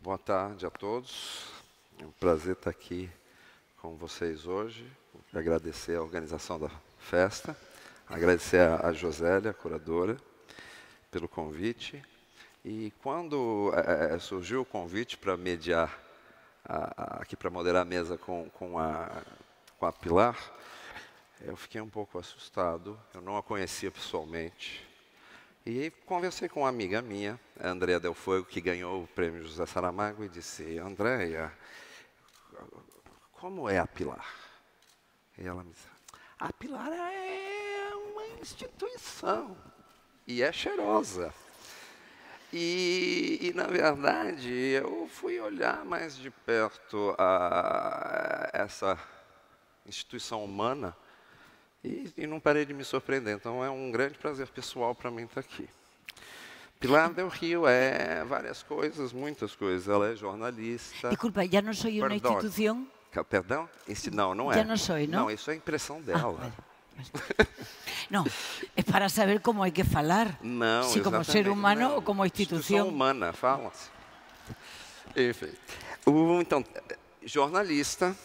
Boa tarde a todos. É um prazer estar aqui com vocês hoje. Agradecer a organização da festa, agradecer a Josélia, a curadora, pelo convite. E quando surgiu o convite para mediar, aqui para moderar a mesa com a Pilar, eu fiquei um pouco assustado. Eu não a conhecia pessoalmente. E aí conversei com uma amiga minha, a Andréa Del Fuego, que ganhou o prêmio José Saramago, e disse: Andréa, como é a Pilar? E ela me disse: a Pilar é uma instituição e é cheirosa. E na verdade, eu fui olhar mais de perto essa instituição humana e não parei de me surpreender. Então é um grande prazer pessoal para mim estar aqui. Pilar del Rio é várias coisas, muitas coisas. Ela é jornalista. Disculpa, ¿ya no soy una institución? Perdão? Não, não é. Já não sou, não? Não, isso é a impressão dela. Não, é para saber como hay que falar. Não, se como ser humano não. ou como instituição. Humana, fala-se. Enfim. Então, jornalista,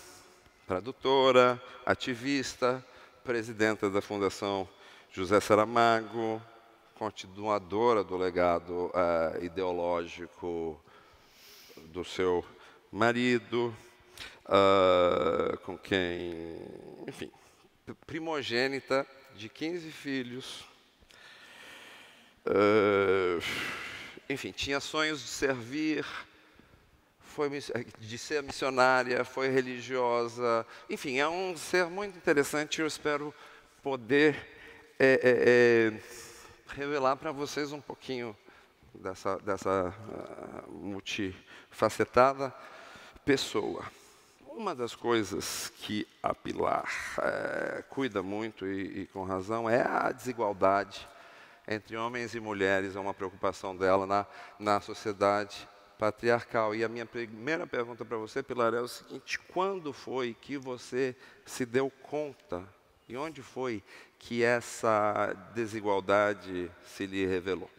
tradutora, ativista, presidenta da Fundação José Saramago, continuadora do legado ideológico do seu marido, com quem, enfim, primogênita de 15 filhos. Enfim, tinha sonhos de servir, de ser missionária, foi religiosa. Enfim, é um ser muito interessante. Eu espero poder revelar para vocês um pouquinho dessa multifacetada pessoa. Uma das coisas que a Pilar cuida muito, e com razão, é a desigualdade entre homens e mulheres. É uma preocupação dela na sociedade patriarcal. E a minha primeira pergunta para você, Pilar, é o seguinte: quando foi que você se deu conta, e onde foi que essa desigualdade se lhe revelou?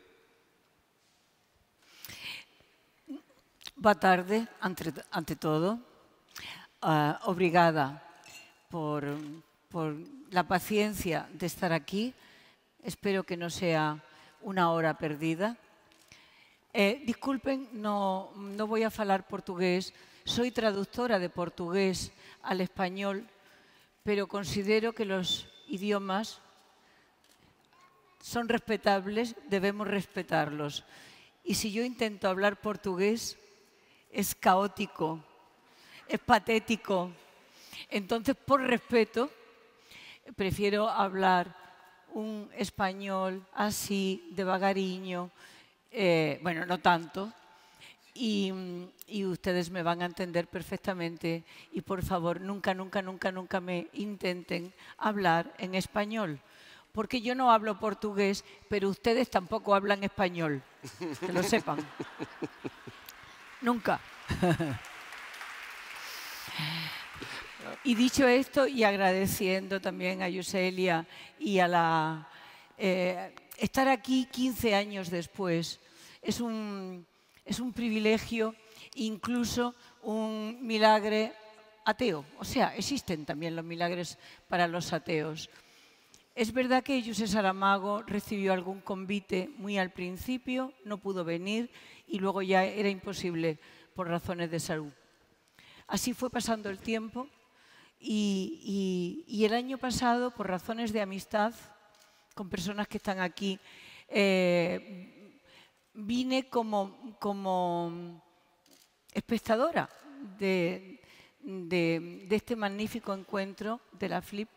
Boa tarde, ante todo. Obrigada por la paciencia de estar aquí. Espero que no sea una hora perdida. Disculpen, no voy a falar portugués. Soy traductora de portugués al español, pero considero que los idiomas son respetables, debemos respetarlos. Y si yo intento hablar portugués, es caótico, es patético. Entonces, por respeto, prefiero hablar un español así, devagariño, bueno, no tanto, y ustedes me van a entender perfectamente. Y por favor, nunca, nunca, nunca, nunca me intenten hablar en español, porque yo no hablo portugués, pero ustedes tampoco hablan español, que lo sepan. Nunca. Y dicho esto, y agradeciendo también a Yuselia y a estar aquí 15 años después, es un privilegio, incluso un milagre ateo. O sea, existen también los milagres para los ateos. Es verdad que José Saramago recibió algún convite muy al principio, no pudo venir y luego ya era imposible por razones de salud. Así fue pasando el tiempo y el año pasado, por razones de amistad con personas que están aquí, vine como espectadora de este magnífico encuentro de la FLIP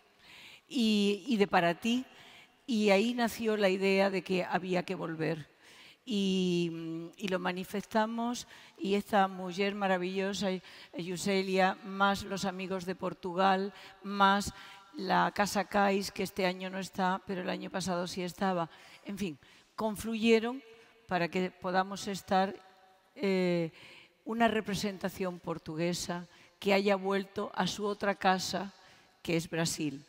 y de Para Ti, y ahí nació la idea de que había que volver. Y lo manifestamos, y esta mujer maravillosa, Yuselia, más los amigos de Portugal, más la Casa Cais, que este año no está, pero el año pasado sí estaba. En fin, confluyeron para que podamos estar una representación portuguesa que haya vuelto a su otra casa, que es Brasil.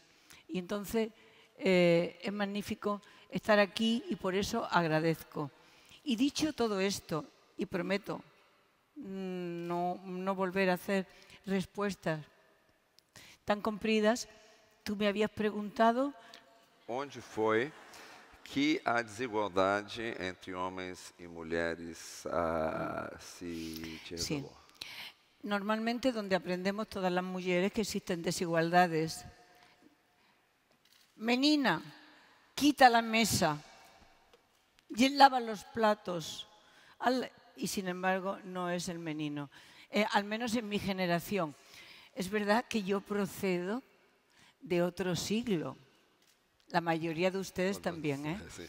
Y entonces es magnífico estar aquí y por eso agradezco. Y dicho todo esto, y prometo no volver a hacer respuestas tan compridas. Tú me habías preguntado Onde foi que a desigualdade entre homens e mulheres se te Sí. revelou? Normalmente donde aprendemos todas las mujeres que existen desigualdades. Menina, quita la mesa, y lava los platos. Y sin embargo no es el menino, al menos en mi generación. Es verdad que yo procedo de otro siglo. La mayoría de ustedes también, ¿eh? Sí.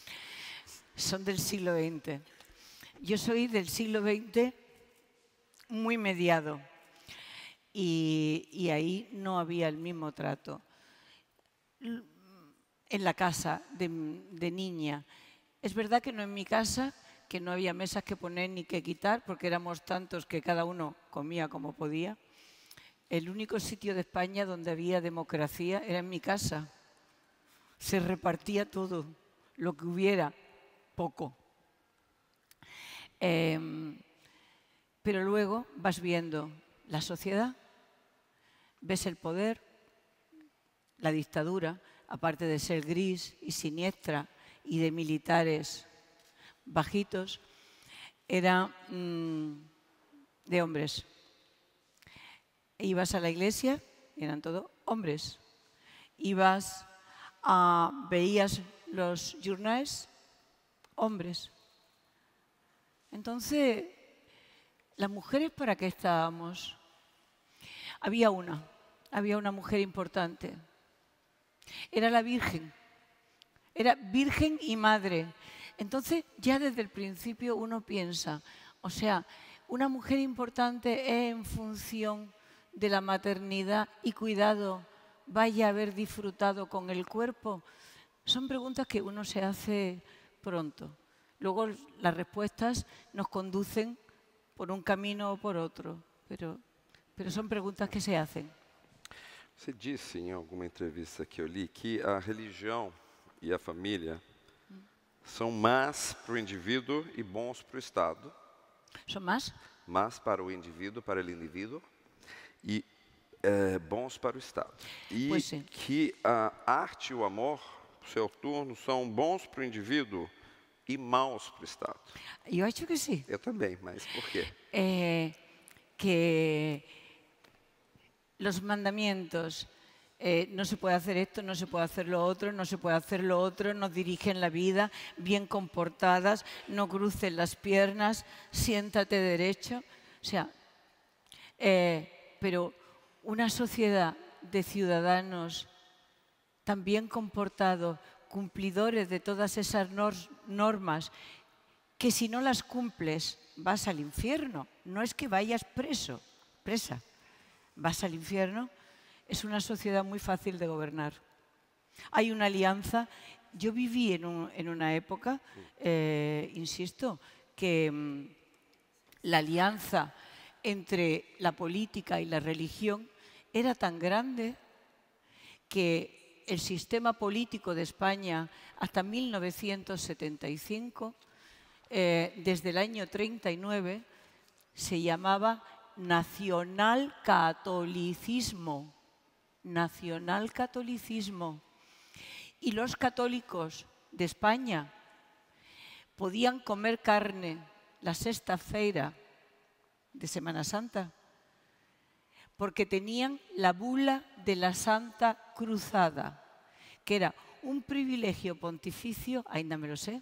Son del siglo XX. Yo soy del siglo XX muy mediado y ahí no había el mismo trato. En la casa de niña, es verdad que no en mi casa, que no había mesas que poner ni que quitar porque éramos tantos que cada uno comía como podía. El único sitio de España donde había democracia era en mi casa. Se repartía todo, lo que hubiera, poco. Pero luego vas viendo la sociedad, ves el poder, la dictadura, aparte de ser gris y siniestra y de militares bajitos, era de hombres. Ibas a la iglesia, eran todos hombres. Veías los journals, hombres. Entonces, ¿las mujeres para qué estábamos? Había una mujer importante. Era la Virgen. Era virgen y madre. Entonces, ya desde el principio uno piensa, o sea, una mujer importante es en función de la maternidad y cuidado, vaya a haber disfrutado con el cuerpo. Son preguntas que uno se hace pronto. Luego las respuestas nos conducen por un camino o por otro, pero son preguntas que se hacen. Você disse em alguma entrevista que eu li que a religião e a família são más para o indivíduo e bons para o Estado. ¿Son más? Más para o indivíduo e bons para o Estado. E Pois sim. que a arte e o amor, o seu turno, são bons para o indivíduo e maus para o Estado. Yo acho que sí. Eu também, mas por quê? Que los mandamientos, no se puede hacer esto, no se puede hacer lo otro, no se puede hacer lo otro, nos dirigen la vida, bien comportadas, no cruces las piernas, siéntate derecho. O sea, pero una sociedad de ciudadanos tan bien comportados, cumplidores de todas esas normas, que si no las cumples vas al infierno, no es que vayas presa, vas al infierno, es una sociedad muy fácil de gobernar. Hay una alianza. Yo viví en una época, insisto, que la alianza entre la política y la religión era tan grande que el sistema político de España hasta 1975, desde el año 39, se llamaba nacionalcatolicismo. Nacionalcatolicismo. Y los católicos de España podían comer carne la sexta-feira de Semana Santa porque tenían la bula de la Santa Cruzada, que era un privilegio pontificio, ainda me lo sé,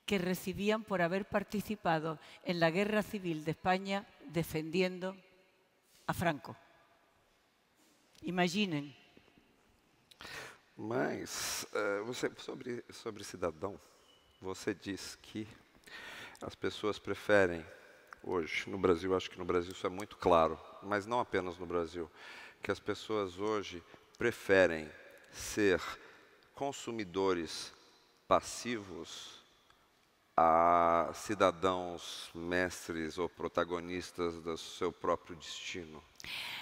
que recibían por haber participado en la Guerra Civil de España defendiendo a Franco. Imaginem. Mas, sobre cidadão, você diz que as pessoas preferem, hoje, no Brasil, acho que no Brasil isso é muito claro, mas não apenas no Brasil, que as pessoas hoje preferem ser consumidores passivos a cidadãos mestres ou protagonistas do seu próprio destino.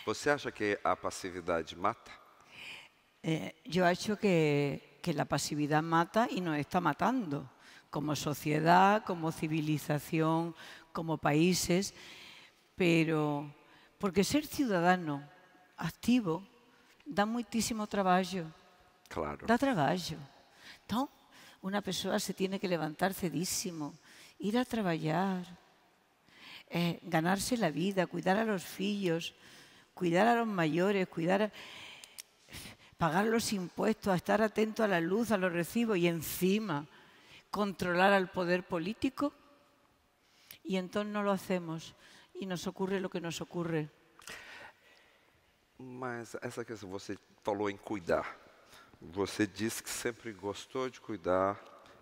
Você acha que a passividade mata? Yo acho que la pasividad mata y nos está matando, como sociedad, como civilización, como países. pero porque ser ciudadano activo dá muitísimo traballo. Claro. Dá traballo. Então, uma pessoa se tem que levantar cedíssimo, ir a trabalhar, ganarse a vida, cuidar a los filhos, cuidar a los mayores, pagar los impuestos, a estar atento a la luz, a los recibos y encima controlar al poder político. Y entonces no lo hacemos y nos ocurre lo que nos ocurre. Mas essa questão, você falou em cuidar. Você disse que sempre gostou de cuidar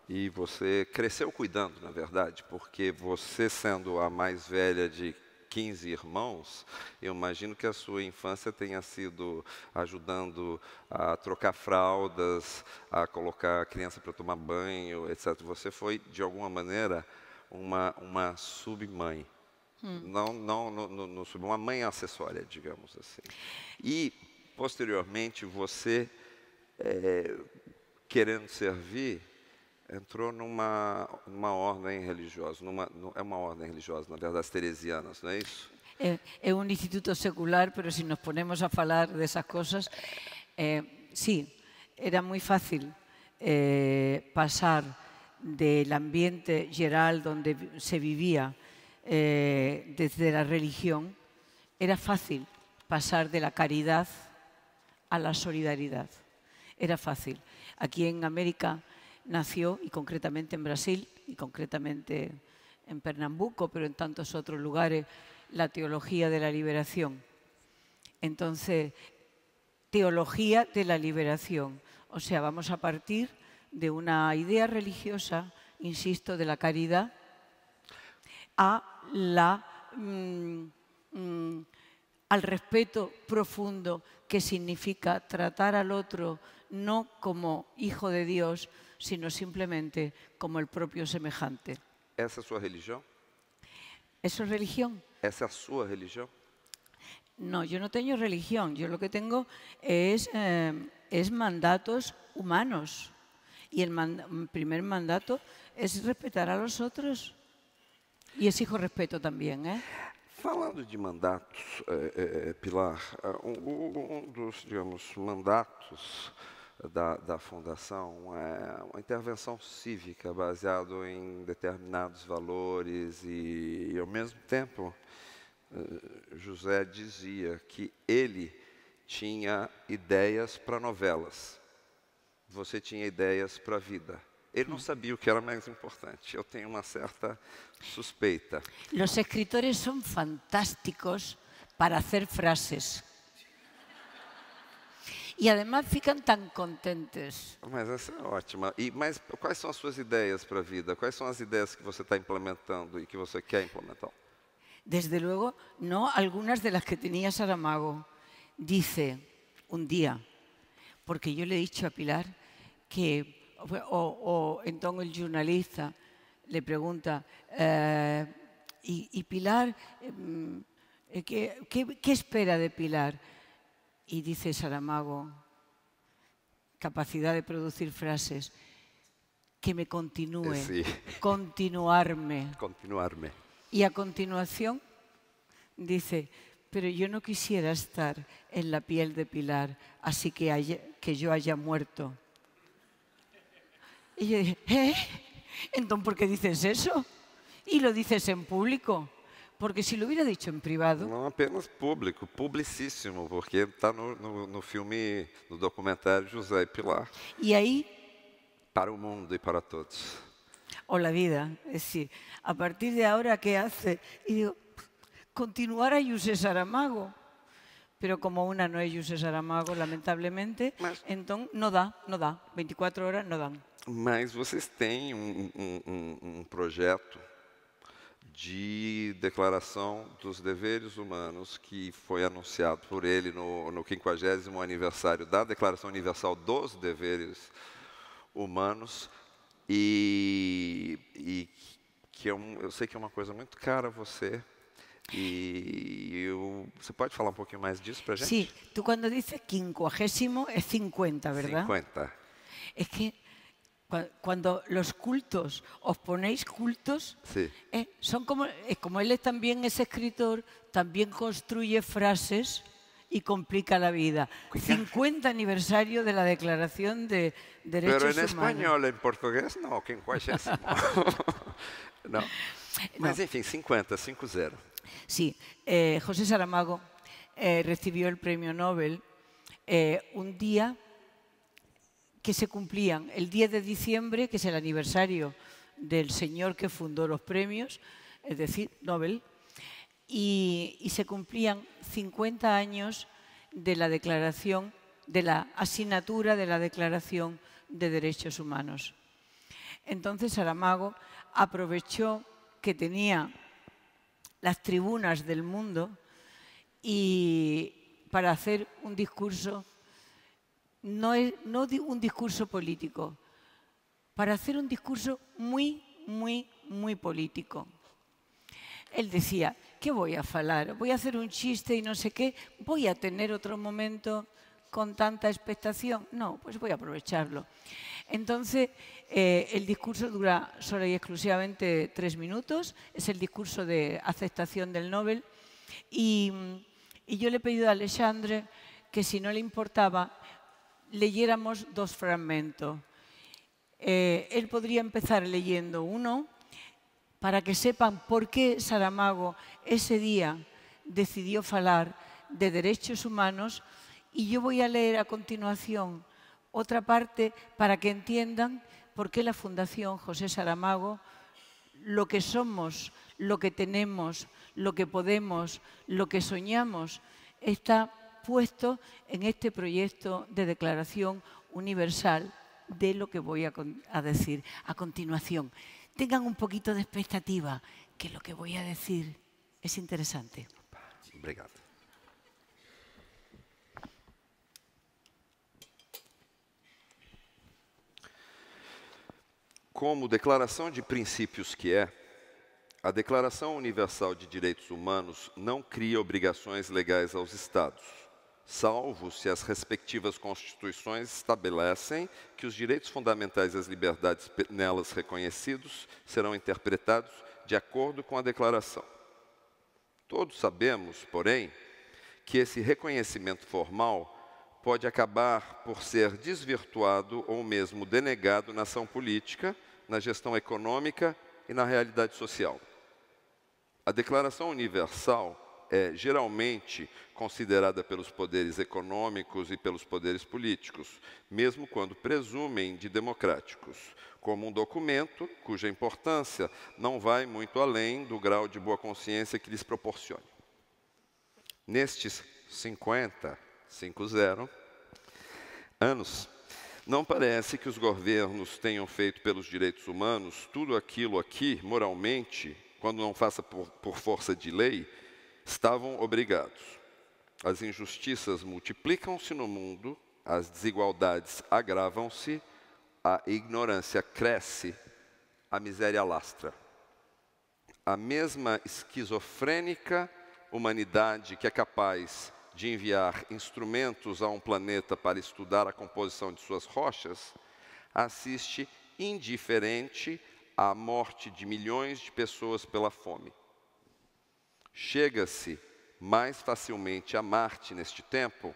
e você cresceu cuidando, na verdade, porque você sendo a mais velha de 15 irmãos, eu imagino que a sua infância tenha sido ajudando a trocar fraldas, a colocar a criança para tomar banho, etc. Você foi, de alguma maneira, uma submãe. Não uma mãe acessória, digamos assim. E, posteriormente, você, querendo servir, entrou numa ordem religiosa. É uma ordem religiosa, na verdade, as teresianas, não é isso? É um instituto secular, pero se nos ponemos a falar dessas coisas, sí, era muy fácil pasar del ambiente geral donde se vivía desde la religión, era fácil pasar de la caridad a la solidaridad. Era fácil. Aquí en América nació, y concretamente en Brasil, y concretamente en Pernambuco, pero en tantos otros lugares, la teología de la liberación. Entonces, teología de la liberación. O sea, vamos a partir de una idea religiosa, insisto, de la caridad, al respeto profundo que significa tratar al otro no como hijo de Dios, sino simplemente como el propio semejante. Essa é a sua religião? ¿Eso es religión? Essa é a sua religião? No, yo no tengo religión. Yo lo que tengo es mandatos humanos. Y el primer mandato es respetar a los otros. Y exijo respeto también, ¿eh? Falando de mandatos, Pilar, dos, digamos, mandatos da Fundação é uma intervenção cívica baseada em determinados valores e, ao mesmo tempo, José dizia que ele tinha ideias para novelas. Você tinha ideias para a vida. Ele não sabia o que era mais importante. Eu tenho uma certa suspeita. Los escritores son fantásticos para hacer frases. E además ficam tão contentes. Mas essa é ótima. Mas quais são as suas ideias para a vida? Quais são as ideias que você está implementando e que você quer implementar? Desde luego, no algunas de las que tenía Saramago. Dice un día, porque yo le he dicho a Pilar que, o entonces el jornalista le pregunta, ¿y Pilar, qué espera de Pilar? Y dice Saramago, capacidad de producir frases, que me continúe, Sí. continuarme. Continuarme. Y a continuación dice, pero yo no quisiera estar en la piel de Pilar, así que yo haya muerto. Y yo dije, Entonces, ¿por qué dices eso? Y lo dices en público. Porque si lo hubiera dicho en privado... Não apenas público, publicíssimo, porque está no filme, no documentário José e Pilar. Y ahí... Para o mundo e para todos. O la vida. Es decir, a partir de ahora, ¿qué hace? Y digo, continuar a José Saramago. Pero como una no es José Saramago, lamentablemente, entonces no dá. 24 horas no dan. Mas vocês têm projeto de declaração dos deveres humanos que foi anunciado por ele no 50º aniversário da Declaração Universal dos Deveres Humanos e que eu sei que é uma coisa muito cara a você. ¿Você pode falar um pouquinho mais disso para a gente? Sí, tú cuando dices 50º es 50, ¿verdad? 50. Es que Cuando los cultos, os ponéis cultos, Sí. son como él también es escritor, también construye frases y complica la vida. 50 aniversario de la Declaración de Pero Derechos en Humanos. espanhol, en portugués, no, 50º. No. Mas, enfim, 50, 5-0. Sí, José Saramago recibió el premio Nobel un día que se cumplían el 10 de diciembre, que es el aniversario del señor que fundó los premios, es decir, Nobel, y se cumplían 50 años de la declaración, de la asignatura de la Declaración de Derechos Humanos. Entonces Saramago aprovechó que tenía las tribunas del mundo y para hacer un discurso, no un discurso político, para hacer un discurso muy, muy, muy político. Él decía, ¿qué voy a falar? Voy a hacer un chiste y no sé qué, voy a tener otro momento con tanta expectación. No, pues voy a aprovecharlo. Entonces, el discurso dura solo y exclusivamente 3 minutos, es el discurso de aceptación del Nobel. Y yo le he pedido a Alexandre que, si no le importaba, leyéramos 2 fragmentos. Él podría empezar leyendo uno, para que sepan por qué Saramago ese día decidió falar de derechos humanos, y yo voy a leer a continuación otra parte para que entiendan por qué la Fundación José Saramago, lo que somos, lo que tenemos, lo que podemos, lo que soñamos, está puesto en este proyecto de Declaración Universal de lo que voy a decir a continuación. Tengan un poquito de expectativa, que lo que voy a decir es interesante. Obrigado. Como declaração de princípios que é, a Declaração Universal de Direitos Humanos não cria obrigações legais aos Estados, salvo se as respectivas constituições estabelecem que os direitos fundamentais e as liberdades nelas reconhecidos serão interpretados de acordo com a declaração. Todos sabemos, porém, que esse reconhecimento formal pode acabar por ser desvirtuado ou mesmo denegado na ação política, na gestão econômica e na realidade social. A Declaração Universal é geralmente considerada pelos poderes econômicos e pelos poderes políticos, mesmo quando presumem de democráticos, como um documento cuja importância não vai muito além do grau de boa consciência que lhes proporcione. Nestes 50 anos, não parece que os governos tenham feito pelos direitos humanos tudo aquilo aqui, moralmente, quando não faça por força de lei, estavam obrigados. As injustiças multiplicam-se no mundo, as desigualdades agravam-se, a ignorância cresce, a miséria alastra. A mesma esquizofrênica humanidade que é capaz de enviar instrumentos a um planeta para estudar a composição de suas rochas, assiste indiferente à morte de milhões de pessoas pela fome. Chega-se mais facilmente a Marte neste tempo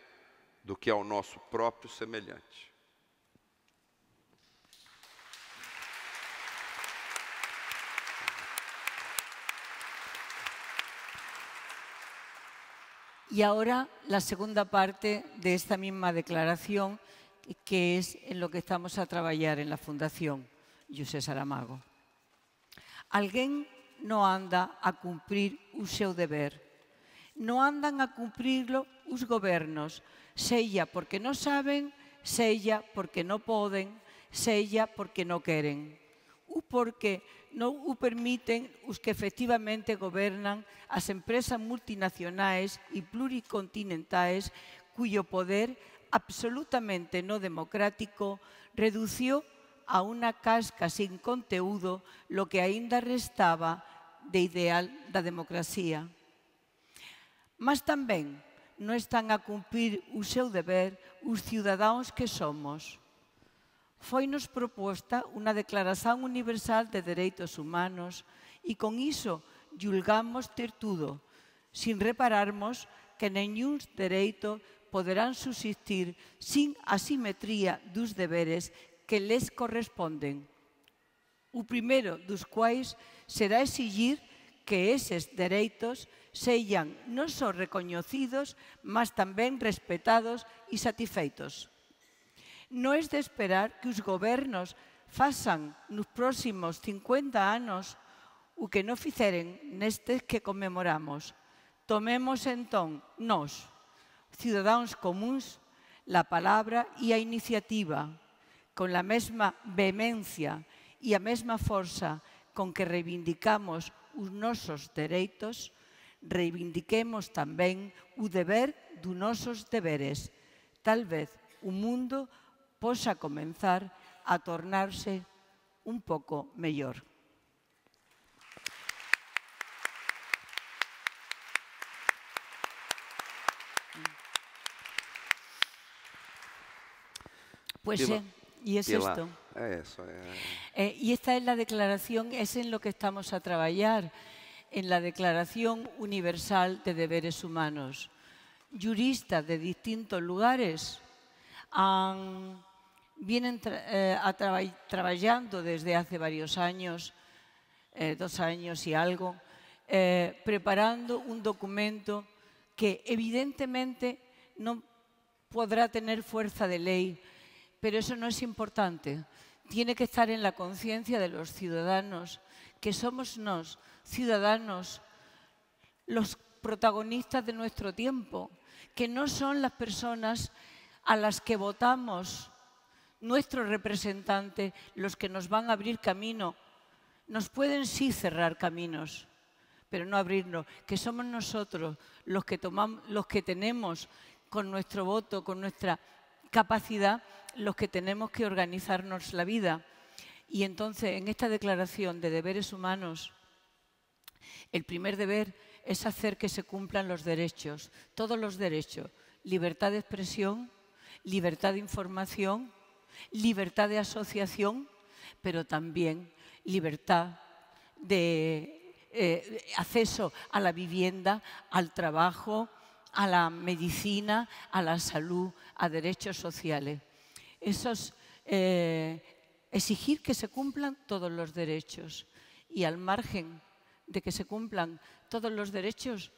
do que ao nosso próprio semelhante. Y ahora la segunda parte de esta misma declaración, que es en lo que estamos a traballar en la Fundación José Saramago. Alguén non anda a cumprir o seu deber. Non andan a cumplirlo os gobernos, sella porque non saben, sella porque non poden, sella porque non queren, ou porque non o permiten os que efectivamente gobernan as empresas multinacionais e pluricontinentais cuyo poder absolutamente no democrático redució a una casca sin conteúdo lo que aínda restaba de ideal da democracia. Mas tamén non están a cumprir o seu deber os cidadáns que somos. Foi-nos proposta unha Declaración Universal de Dereitos Humanos e con iso julgamos ter tudo, sin repararmos que nenhum dereito poderán subsistir sin asimetría dos deberes que les corresponden. O primeiro dos quais será exigir que eses dereitos sexan non só recoñecidos, mas tamén respetados e satisfeitos. Non é de esperar que os gobernos façan nos próximos 50 anos o que non fixeren nestes que conmemoramos. Tomemos entón, nós, cidadáns comuns, la palabra e a iniciativa, con la mesma vehemencia e a mesma forza con que reivindicamos os nosos dereitos, reivindiquemos tamén o deber dos nosos deberes. Tal vez o mundo posa comenzar a tornarse un pouco mellor. Pues y es esto. Eso. Y esta es la declaración, es en lo que estamos a trabajar, en la Declaración Universal de Deberes Humanos. Juristas de distintos lugares vienen trabajando desde hace varios años, 2 años y algo, preparando un documento que evidentemente no podrá tener fuerza de ley, pero eso no es importante. Tiene que estar en la conciencia de los ciudadanos, que somos nos, ciudadanos, los protagonistas de nuestro tiempo, que no son las personas a las que votamos, nuestros representantes, los que nos van a abrir camino. Nos pueden sí cerrar caminos, pero no abrirnos, que somos nosotros los que tenemos con nuestro voto, con nuestra capacidad, los que tenemos que organizarnos la vida. Y entonces, en esta declaración de deberes humanos, el primer deber es hacer que se cumplan los derechos, todos los derechos, libertad de expresión, libertad de información, libertad de asociación, pero también libertad de acceso a la vivienda, al trabajo, a la medicina, a la salud, a derechos sociales. Exigir que se cumplan todos los derechos y al margen de que se cumplan todos los derechos,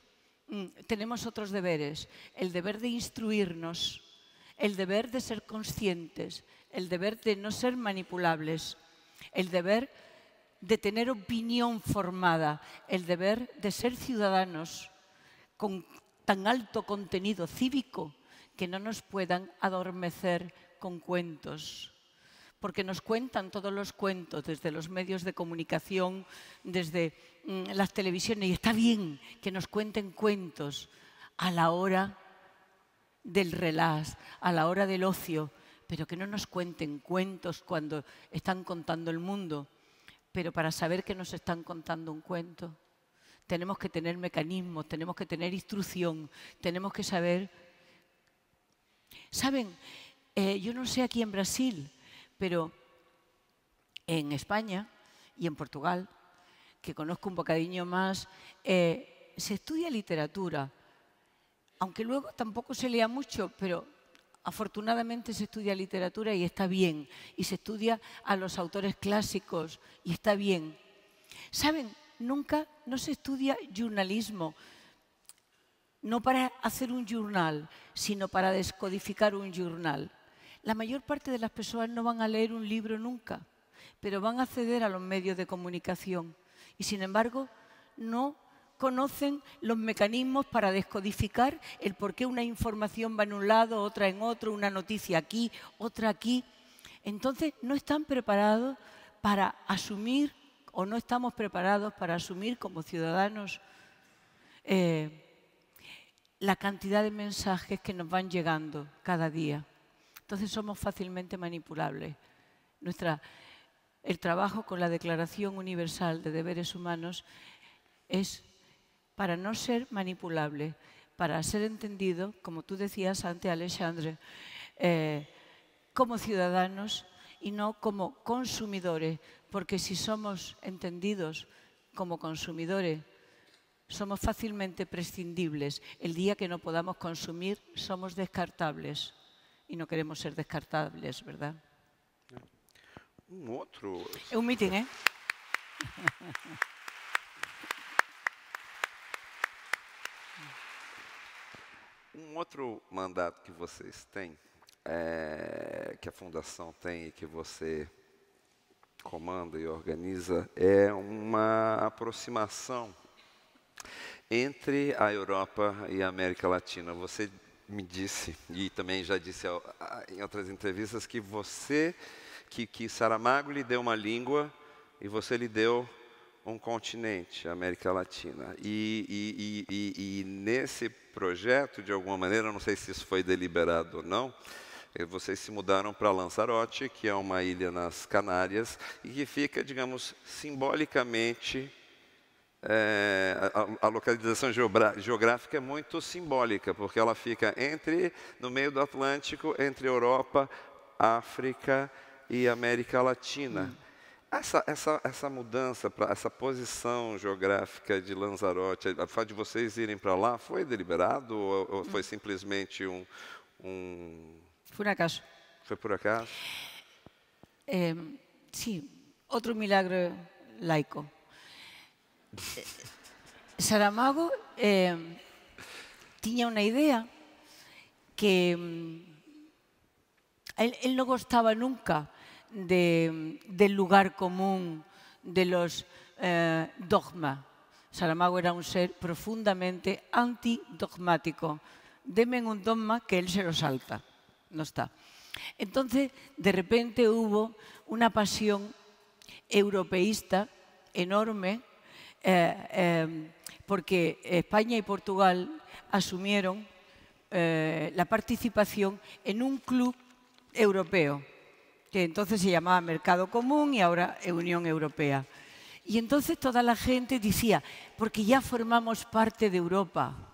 tenemos otros deberes. El deber de instruirnos, el deber de ser conscientes, el deber de no ser manipulables, el deber de tener opinión formada, el deber de ser ciudadanos con tan alto contenido cívico que no nos puedan adormecer con cuentos, porque nos cuentan todos los cuentos desde los medios de comunicación, desde las televisiones, y está bien que nos cuenten cuentos a la hora del relax, a la hora del ocio, pero que no nos cuenten cuentos cuando están contando el mundo. Pero para saber que nos están contando un cuento, tenemos que tener mecanismos, tenemos que tener instrucción, tenemos que saber. ¿Saben? Yo no sé aquí en Brasil, pero en España y en Portugal, que conozco un bocadillo más, se estudia literatura, aunque luego tampoco se lea mucho, pero afortunadamente se estudia literatura y está bien, y se estudia a los autores clásicos y está bien. ¿Saben? Nunca no se estudia jornalismo, no para hacer un journal, sino para descodificar un journal. La mayor parte de las personas no van a leer un libro nunca, pero van a acceder a los medios de comunicación y, sin embargo, no conocen los mecanismos para descodificar el por qué una información va en un lado, otra en otro, una noticia aquí, otra aquí. Entonces, no están preparados para asumir, o no estamos preparados para asumir como ciudadanos la cantidad de mensajes que nos van llegando cada día. Entonces somos fácilmente manipulables. El trabajo con la Declaración Universal de Deberes Humanos es para no ser manipulable, para ser entendido, como tú decías antes, Alexandre, como ciudadanos y no como consumidores, porque si somos entendidos como consumidores, somos fácilmente prescindibles. El día que no podamos consumir, somos descartables. Y no queremos ser descartables, ¿verdad? Outro... É um meeting, hein? Outro mandato que vocês têm, que a Fundação tem e que você comanda e organiza, é uma aproximação entre a Europa e a América Latina. Você me disse, e também já disse em outras entrevistas, que que Saramago lhe deu uma língua e você lhe deu um continente, a América Latina. E nesse projeto, de alguma maneira, não sei se isso foi deliberado ou não, vocês se mudaram para Lanzarote, que é uma ilha nas Canárias, e que fica, digamos, simbolicamente... a localização geográfica é muito simbólica, porque ela fica no meio do Atlântico, entre Europa, África e América Latina. Essa mudança, essa posição geográfica de Lanzarote, a fato de vocês irem para lá, foi deliberado ou foi simplesmente Foi um acaso. Foi por acaso? Sí, outro milagre laico. Saramago tiña unha idea que él no gostaba nunca del lugar común, de los dogmas. Saramago era un ser profundamente antidogmático. Deme un dogma que él se lo salta. No está. Entonces, de repente hubo una pasión europeísta enorme, porque España y Portugal asumieron la participación en un club europeo, que entonces se llamaba Mercado Común y ahora Unión Europea. Y entonces toda la gente decía, porque ya formamos parte de Europa.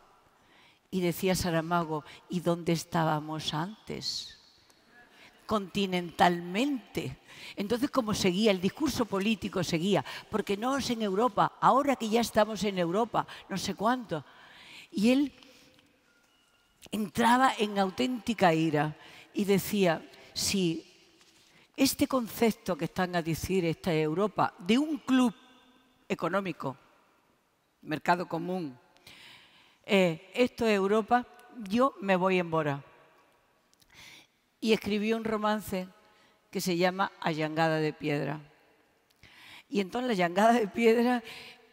Y decía Saramago, ¿y dónde estábamos antes? Continentalmente. Entonces, como seguía, el discurso político seguía, porque no es en Europa, ahora que ya estamos en Europa, no sé cuánto. Y él entraba en auténtica ira y decía, si este concepto que están a decir esta Europa, de un club económico, mercado común, esto es Europa, yo me voy embora. Y escribió un romance que se llama A Llangada de Piedra. Y entonces La Llangada de Piedra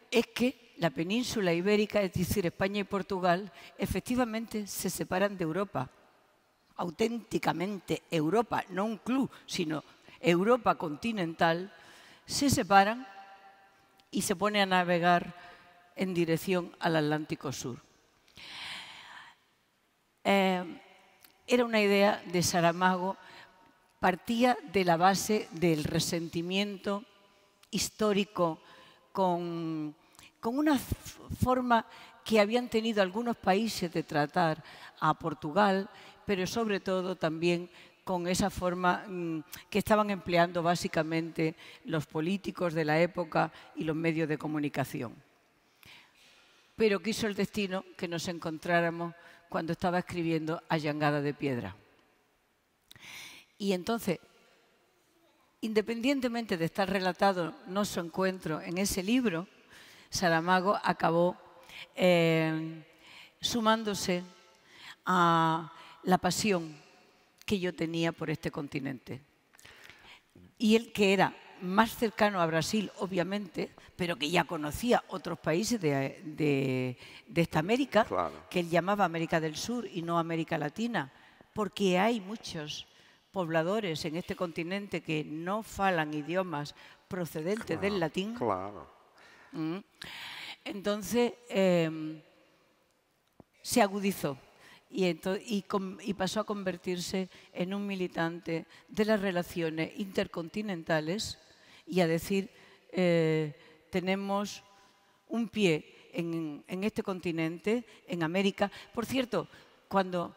es que la península ibérica, es decir, España y Portugal, efectivamente se separan de Europa. Auténticamente Europa, no un club, sino Europa continental, se separan y se pone a navegar en dirección al Atlántico Sur. Era una idea de Saramago, partía de la base del resentimiento histórico con una forma que habían tenido algunos países de tratar a Portugal, pero sobre todo también con esa forma que estaban empleando básicamente los políticos de la época y los medios de comunicación. Pero quiso el destino que nos encontráramos cuando estaba escribiendo A Llangada de Piedra. Y entonces, independientemente de estar relatado nuestro encuentro en ese libro, Saramago acabó sumándose a la pasión que yo tenía por este continente. Y él, que era más cercano a Brasil, obviamente, pero que ya conocía otros países de esta América, claro, que él llamaba América del Sur y no América Latina, porque hay muchos pobladores en este continente que no falan idiomas procedentes del latín. Claro. Entonces, se agudizó y pasó a convertirse en un militante de las relaciones intercontinentales y a decir, tenemos un pie en este continente, en América. Por cierto, cuando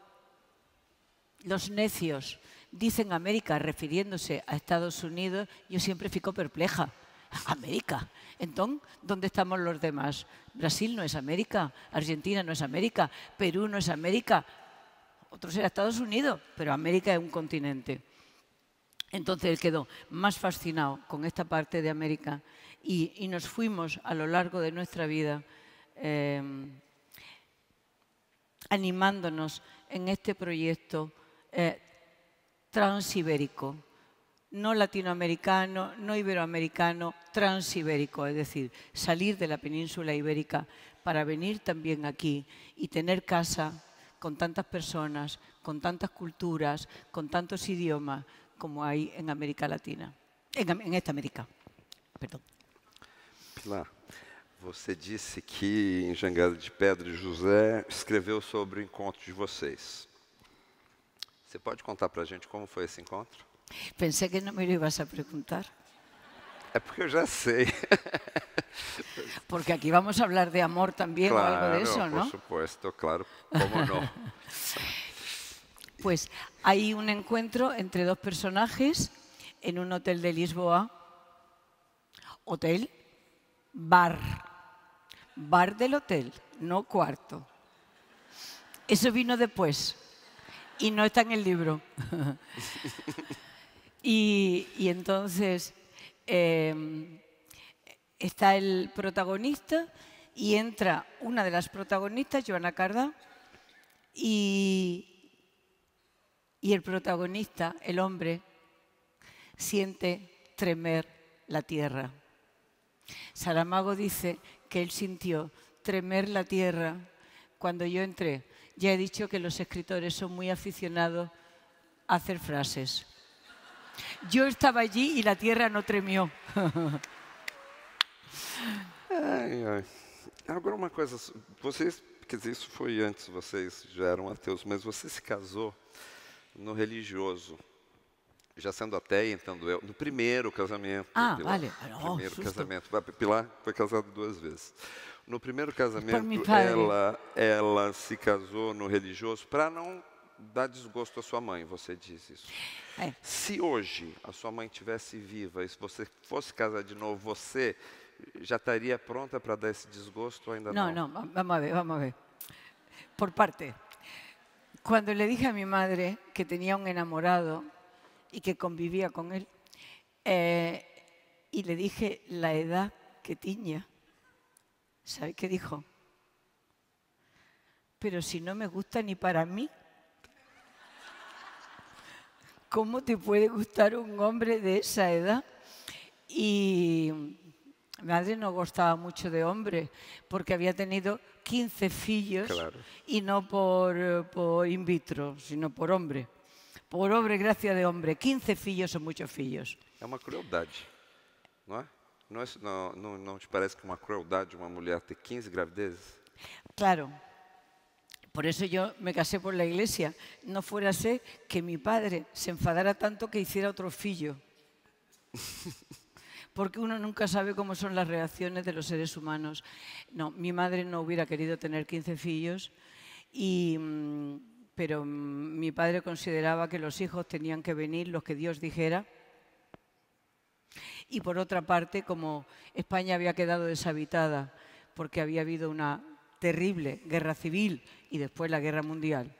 los necios dicen América refiriéndose a Estados Unidos, yo siempre fico perpleja. América. Entonces, ¿dónde estamos los demás? Brasil no es América, Argentina no es América, Perú no es América, otro será Estados Unidos, pero América es un continente. Entonces él quedó más fascinado con esta parte de América y nos fuimos a lo largo de nuestra vida animándonos en este proyecto transibérico, no latinoamericano, no iberoamericano, transibérico, es decir, salir de la península ibérica para venir también aquí y tener casa con tantas personas, con tantas culturas, con tantos idiomas como hay en América Latina, en esta América. Perdão. Pilar, você disse que em Jangada de Pedra José escreveu sobre o encontro de vocês. Você pode contar para a gente como foi esse encontro? Pensé que no me lo ibas a preguntar. É porque eu já sei. Porque aquí vamos a hablar de amor también Claro, o algo de eso, ¿no? por supuesto, claro, cómo no. Pues hay un encuentro entre dos personajes en un hotel de Lisboa. Hotel, bar. Bar del hotel, no cuarto. Eso vino después y no está en el libro. y entonces está el protagonista y entra una de las protagonistas, Joana Cardá, y el protagonista, el hombre, siente tremer la tierra. Saramago dice que él sintió tremer la tierra cuando yo entré. Ya he dicho que los escritores son muy aficionados a hacer frases. Yo estaba allí y la tierra no tremió. Ai, ai. Agora uma coisa, vocês, quer dizer, isso foi antes, vocês já eram ateus, mas você se casou no religioso, já sendo ateia, entendo eu, no primeiro casamento. Ah, Pilar. vale. Oh, Primeiro susto. casamento. Pilar foi casada 2 vezes. No primeiro mi casamento, padre. ela se casou no religioso para não dar desgosto à sua mãe, você disse isso. É. Se hoje a sua mãe estivesse viva e se você fosse casar de novo, você já estaria pronta para dar esse desgosto ou ainda não? No, vamos a ver, vamos a ver. Por parte. Cuando le dije a mi madre que tenía un enamorado y que convivía con él, y le dije la edad que tenía, ¿sabe qué dijo? Pero si no me gusta ni para mí, ¿cómo te puede gustar un hombre de esa edad? Y mi madre no gustaba mucho de hombres porque había tenido 15 fillos, Claro. y no por in vitro, sino por hombre. Por obra y gracia de hombre. 15 fillos son muchos fillos. É uma crueldade, não é? Não te parece que é uma crueldade uma mulher ter 15 gravidezes? Claro. Por eso yo me casé por la iglesia. No fuera a ser que mi padre se enfadara tanto que hiciera otro fillo. Porque uno nunca sabe cómo son las reacciones de los seres humanos. No, mi madre no hubiera querido tener 15 fillos, pero mi padre consideraba que los hijos tenían que venir los que Dios dijera. Y por otra parte, como España había quedado deshabitada porque había habido una terrible guerra civil y después la guerra mundial,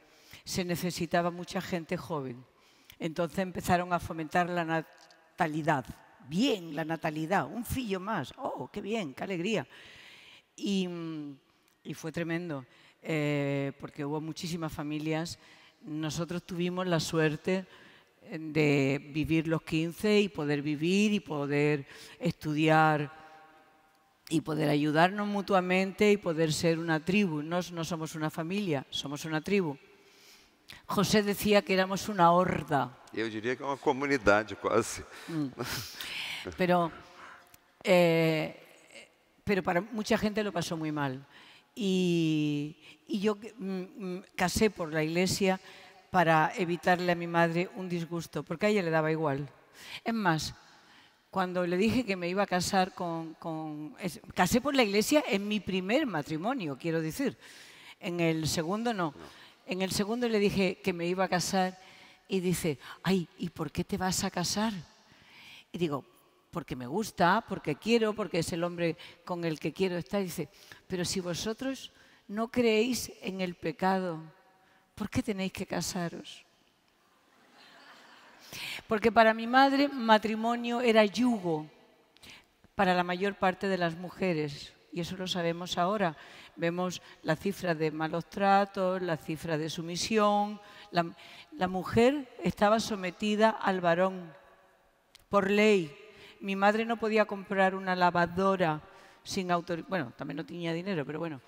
se necesitaba mucha gente joven. Entonces empezaron a fomentar la natalidad. Bien, la natalidad, un fillo más. ¡Oh, qué bien, qué alegría! Y fue tremendo, porque hubo muchísimas familias. Nosotros tuvimos la suerte de vivir los 15 y poder vivir y poder estudiar y poder ayudarnos mutuamente y poder ser una tribu. No somos una familia, somos una tribu. José decía que éramos una horda. Eu diria que é uma comunidade quase. Pero para mucha gente lo pasó muy mal. Y yo casé por la iglesia para evitarle a mi madre un disgusto, porque a ella le daba igual. Es más, cuando le dije que me iba a casar casé por la iglesia en mi primer matrimonio, quiero decir. En el segundo no. En el segundo le dije que me iba a casar y dice, ay, ¿y por qué te vas a casar? Y digo, porque me gusta, porque quiero, porque es el hombre con el que quiero estar. Y dice, pero si vosotros no creéis en el pecado, ¿por qué tenéis que casaros? Porque para mi madre matrimonio era yugo para la mayor parte de las mujeres. Y eso lo sabemos ahora. Vemos la cifra de malos tratos, la cifra de sumisión. La mujer estaba sometida al varón por ley. Mi madre no podía comprar una lavadora sin autorización. Bueno, también no tenía dinero, pero bueno.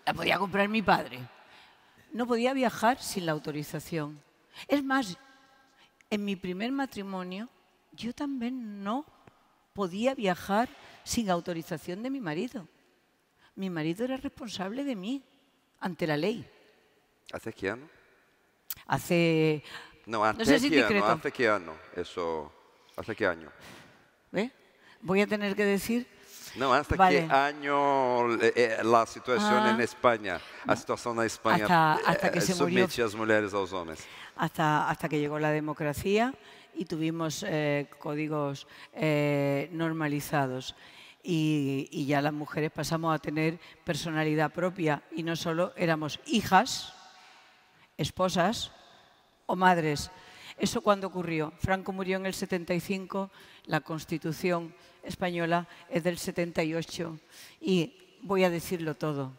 La podía comprar mi padre. No podía viajar sin la autorización. Es más, en mi primer matrimonio yo también no podía viajar sin autorización de mi marido. Mi marido era responsable de mí ante la ley. ¿Hace qué año? Hace... No, ¿hace no sé si qué discreto. año? ¿Hace qué año? Eso, ¿hace qué año? ¿Ve? Voy a tener que decir... No, ¿hasta vale. qué año la situación en España, la situación en España hasta que se murió. somete las mujeres a los hombres? Hasta que llegó la democracia y tuvimos códigos normalizados. Y ya las mujeres pasamos a tener personalidad propia y no solo éramos hijas, esposas o madres. ¿Eso cuándo ocurrió? Franco murió en el 75, la Constitución española es del 78 y voy a decirlo todo.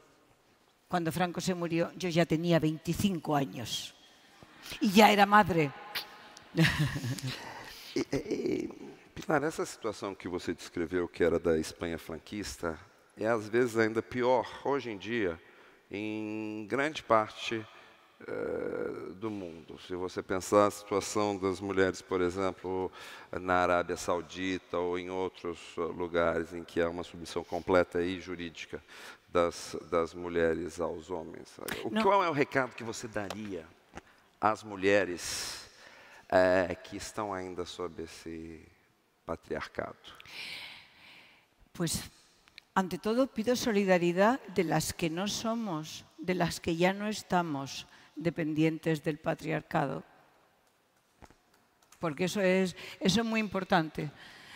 Cuando Franco se murió yo ya tenía 25 años y ya era madre. Pilar, essa situação que você descreveu, que era da Espanha franquista, é às vezes ainda pior hoje em dia, em grande parte do mundo. Se você pensar a situação das mulheres, por exemplo, na Arábia Saudita ou em outros lugares em que há uma submissão completa e jurídica das mulheres aos homens. Qual é o recado que você daria às mulheres que estão ainda sob esse patriarcado? Pues, ante todo, pido solidaridad de las que no somos, de las que ya no estamos dependientes del patriarcado. Porque eso es muy importante.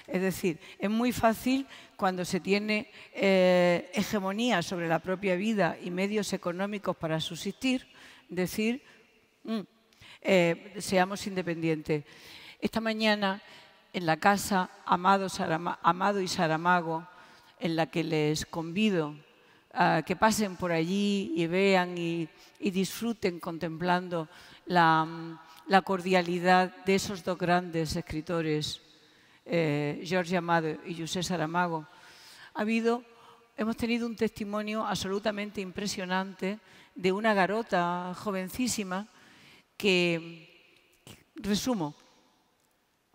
Es decir, es muy fácil cuando se tiene hegemonía sobre la propia vida y medios económicos para subsistir, decir, seamos independientes. Esta mañana, en la casa Amado y Saramago, en la que les convido a que pasen por allí y vean y disfruten contemplando la cordialidad de esos dos grandes escritores, Jorge Amado y José Saramago. Hemos tenido un testimonio absolutamente impresionante de una garota jovencísima que, resumo,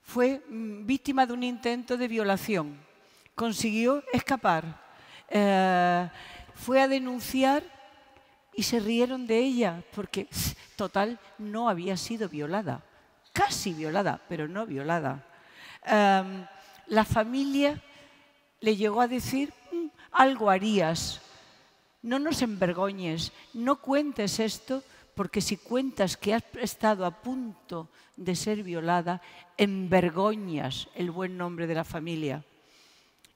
fue víctima de un intento de violación. Consiguió escapar, fue a denunciar y se rieron de ella porque, total, no había sido violada. Casi violada, pero no violada. La familia le llegó a decir, algo harías, no nos envergoñes, no cuentes esto, porque si cuentas que has estado a punto de ser violada, envergoñas el buen nombre de la familia.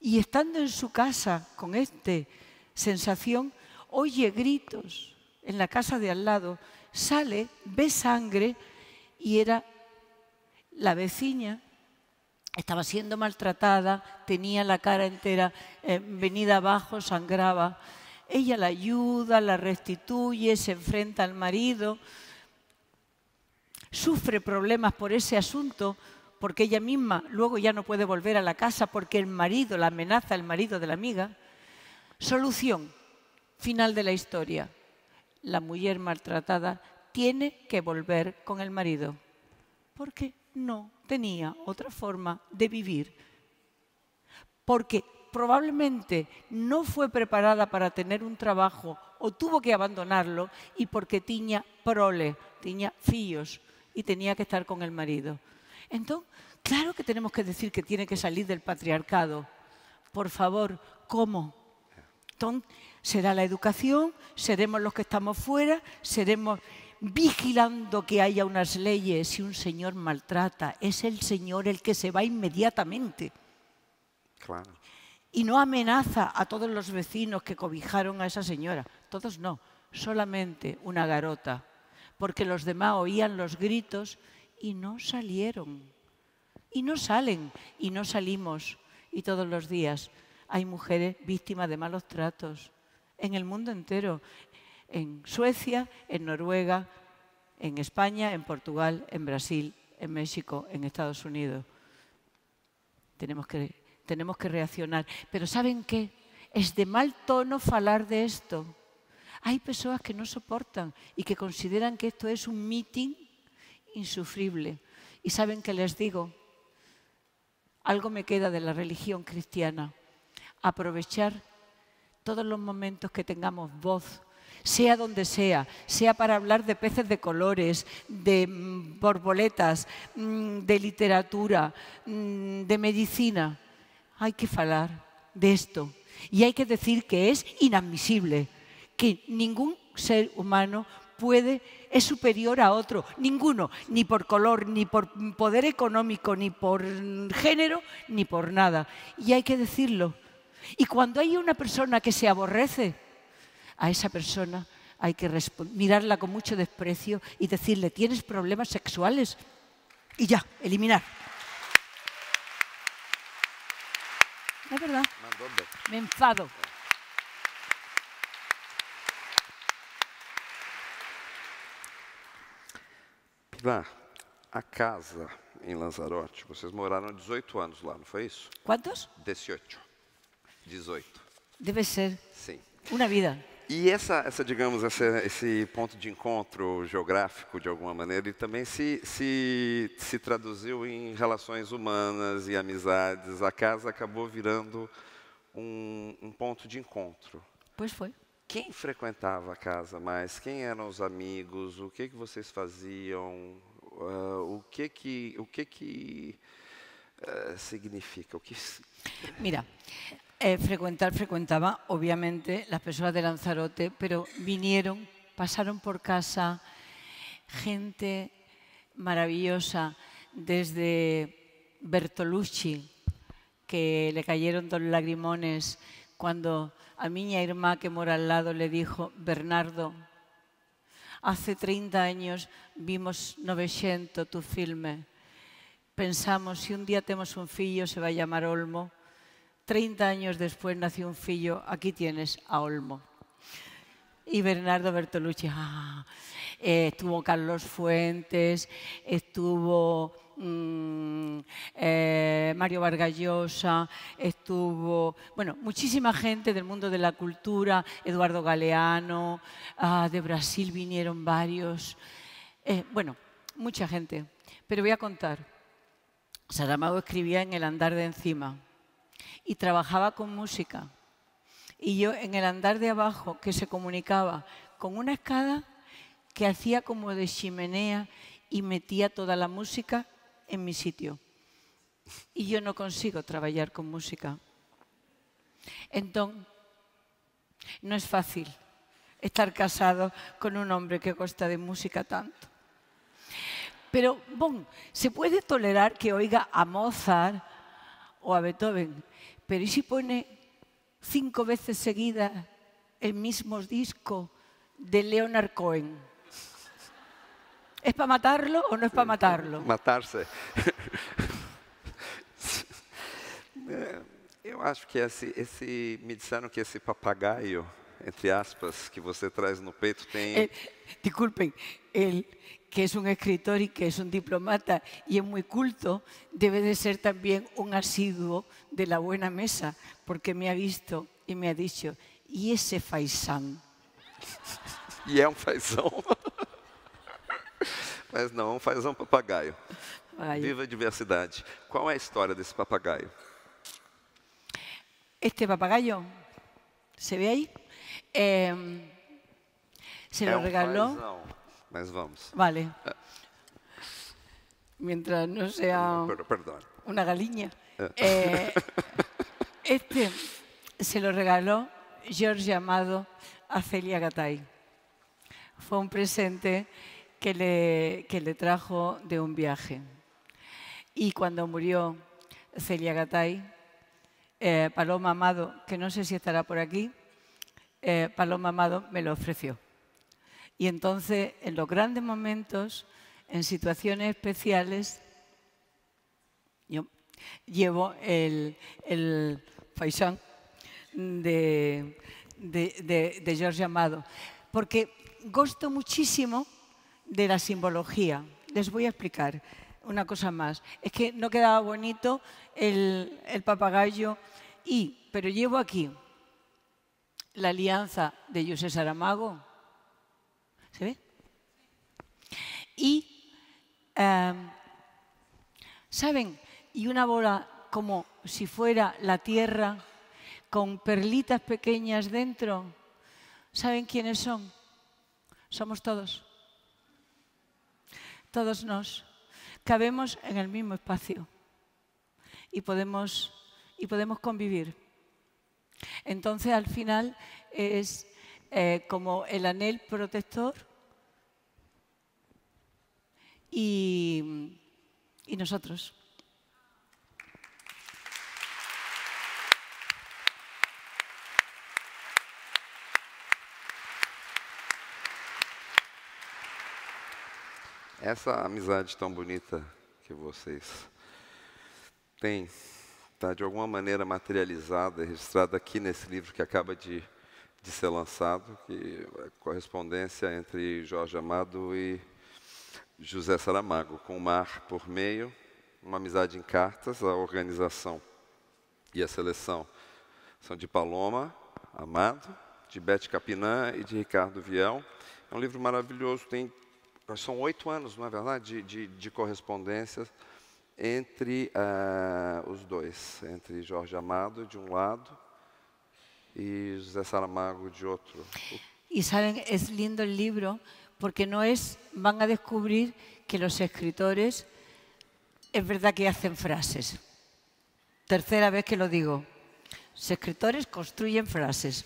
Y estando en su casa con esta sensación, oye gritos en la casa de al lado, sale, ve sangre y era la vecina. Estaba siendo maltratada, tenía la cara entera venida abajo, sangraba. Ella la ayuda, la restituye, se enfrenta al marido. Sufre problemas por ese asunto porque ella misma luego ya no puede volver a la casa porque el marido la amenaza, el marido de la amiga. Solución, final de la historia. La mujer maltratada tiene que volver con el marido porque no tenía otra forma de vivir. Porque probablemente no fue preparada para tener un trabajo o tuvo que abandonarlo y porque tenía prole, tenía fillos y tenía que estar con el marido. Entonces, claro que tenemos que decir que tiene que salir del patriarcado. Por favor, ¿cómo? Entonces, será la educación, seremos los que estamos fuera, seremos... vigilando que haya unas leyes. Si un señor maltrata, es el señor el que se va inmediatamente. Claro. Y no amenaza a todos los vecinos que cobijaron a esa señora. Todos no, solamente una garota. Porque los demás oían los gritos y no salieron. Y no salen, y no salimos. Y todos los días hay mujeres víctimas de malos tratos. En el mundo entero. En Suecia, en Noruega, en España, en Portugal, en Brasil, en México, en Estados Unidos. Tenemos que reaccionar. Pero ¿saben qué? Es de mal tono falar de esto. Hay personas que no soportan y que consideran que esto es un meeting insufrible. ¿Y saben qué les digo? Algo me queda de la religión cristiana. Aprovechar todos los momentos que tengamos voz, sea donde sea para hablar de peces de colores, de borboletas, de literatura, de medicina. Hay que falar de esto y hay que decir que es inadmisible, que ningún ser humano es superior a otro, ninguno, ni por color, ni por poder económico, ni por género, ni por nada. Y hay que decirlo. Y cuando hay una persona que se aborrece, a esa persona hay que mirarla con mucho desprecio y decirle, ¿tienes problemas sexuales? Y ya, eliminar. Es verdad. Me enfado. Pilar, a casa em Lanzarote, vocês moraram 18 anos lá, não foi isso? ¿Cuántos? 18. Debe ser. Sim. Una vida. E digamos, esse ponto de encontro geográfico, de alguma maneira, ele também se traduziu em relações humanas e amizades. A casa acabou virando um ponto de encontro. Pois foi. Quem frequentava a casa mais? Quem eram os amigos? O que vocês faziam? O que significa? Mira, frecuentaba, obviamente, las personas de Lanzarote, pero pasaron por casa gente maravillosa, desde Bertolucci, que le cayeron 2 lagrimones cuando a miña irmá que mora al lado le dijo, Bernardo, hace 30 años vimos 900 tu filme, pensamos, si un día temos un fillo se va a llamar Olmo, 30 años después nació un fillo, aquí tienes a Olmo. Y Bernardo Bertolucci, estuvo Carlos Fuentes, estuvo Mario Vargas Llosa, estuvo, bueno, muchísima gente del mundo de la cultura, Eduardo Galeano, de Brasil vinieron varios, bueno, mucha gente. Pero voy a contar, Saramago escribía en el andar de encima y trabajaba con música. Y yo en el andar de abajo, que se comunicaba con una escala que hacía como de chimenea y metía toda la música en mi sitio. Y yo no consigo trabajar con música. Entonces, no es fácil estar casado con un hombre que gosta de música tanto. Pero, bon, se puede tolerar que oiga a Mozart o a Beethoven, pero ¿y si pone 5 veces seguidas el mismo disco de Leonard Cohen? ¿Es para matarlo o no es para matarlo? Matar-se. Eu acho que me disseram que esse papagaio, entre aspas, que você traz no peito tem... Disculpen, él, que es un escritor y que es un diplomata y es muy culto, debe de ser también un asiduo de la buena mesa, porque me ha visto y me ha dicho, ¿y ese faisán? E é um faisão. Mas não, um faisão papagaio. Viva a diversidade. Qual é a história desse papagaio? Este papagayo, ¿se ve ahí? Se lo regaló. Faisão, mas vamos. Vale. Mientras no sea una galiña. Este se lo regaló George Amado a Celia Gatay. fue un presente que le trajo de un viaje. Y cuando murió Celia Gatay, Paloma Amado, que no sé si estará por aquí, Paloma Amado me lo ofreció. Y entonces, en los grandes momentos, en situaciones especiales, yo llevo el faisán de Jorge Amado, porque gosto muchísimo de la simbología. Les voy a explicar una cosa más. Es que no quedaba bonito el papagayo, pero llevo aquí la alianza de José Saramago. ¿Se ve? Y, ¿saben? Y una bola como si fuera la tierra con perlitas pequeñas dentro. ¿Saben quiénes son? Somos todos. Todos nos cabemos en el mismo espacio y podemos convivir. Entonces, al final, es como el anhel protector y nosotros. Essa amizade tão bonita que vocês têm está de alguma maneira materializada, registrada aqui nesse livro que acaba de ser lançado, que é a correspondência entre Jorge Amado e José Saramago, com o mar por meio, uma amizade em cartas. A organização e a seleção são de Paloma Amado, de Bete Capinã e de Ricardo Viel. É um livro maravilhoso, são 8 anos, não é verdade, de correspondências entre os dois, entre Jorge Amado de um lado y José Saramago de otro. Y saben, es lindo el libro porque van a descubrir que los escritores es verdad que hacen frases. Tercera vez que lo digo. Los escritores construyen frases.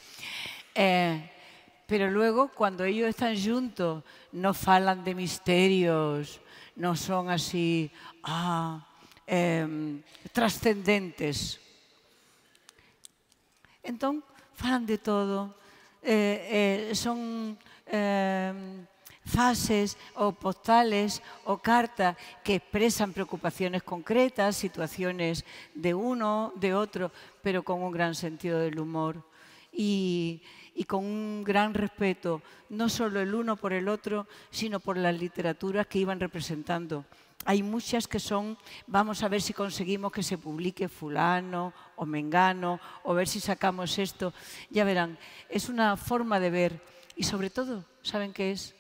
Pero luego, cuando ellos están juntos, no falan de misterios, no son así trascendentes. Entonces, falan de todo. Son fases o postales o cartas que expresan preocupaciones concretas, situaciones de uno, de otro, pero con un gran sentido del humor y con un gran respeto, no solo el uno por el otro, sino por las literaturas que iban representando. Hay muchas que son, vamos a ver si conseguimos que se publique fulano o mengano, o ver si sacamos esto. Ya verán, es una forma de ver. Y sobre todo, ¿saben qué es?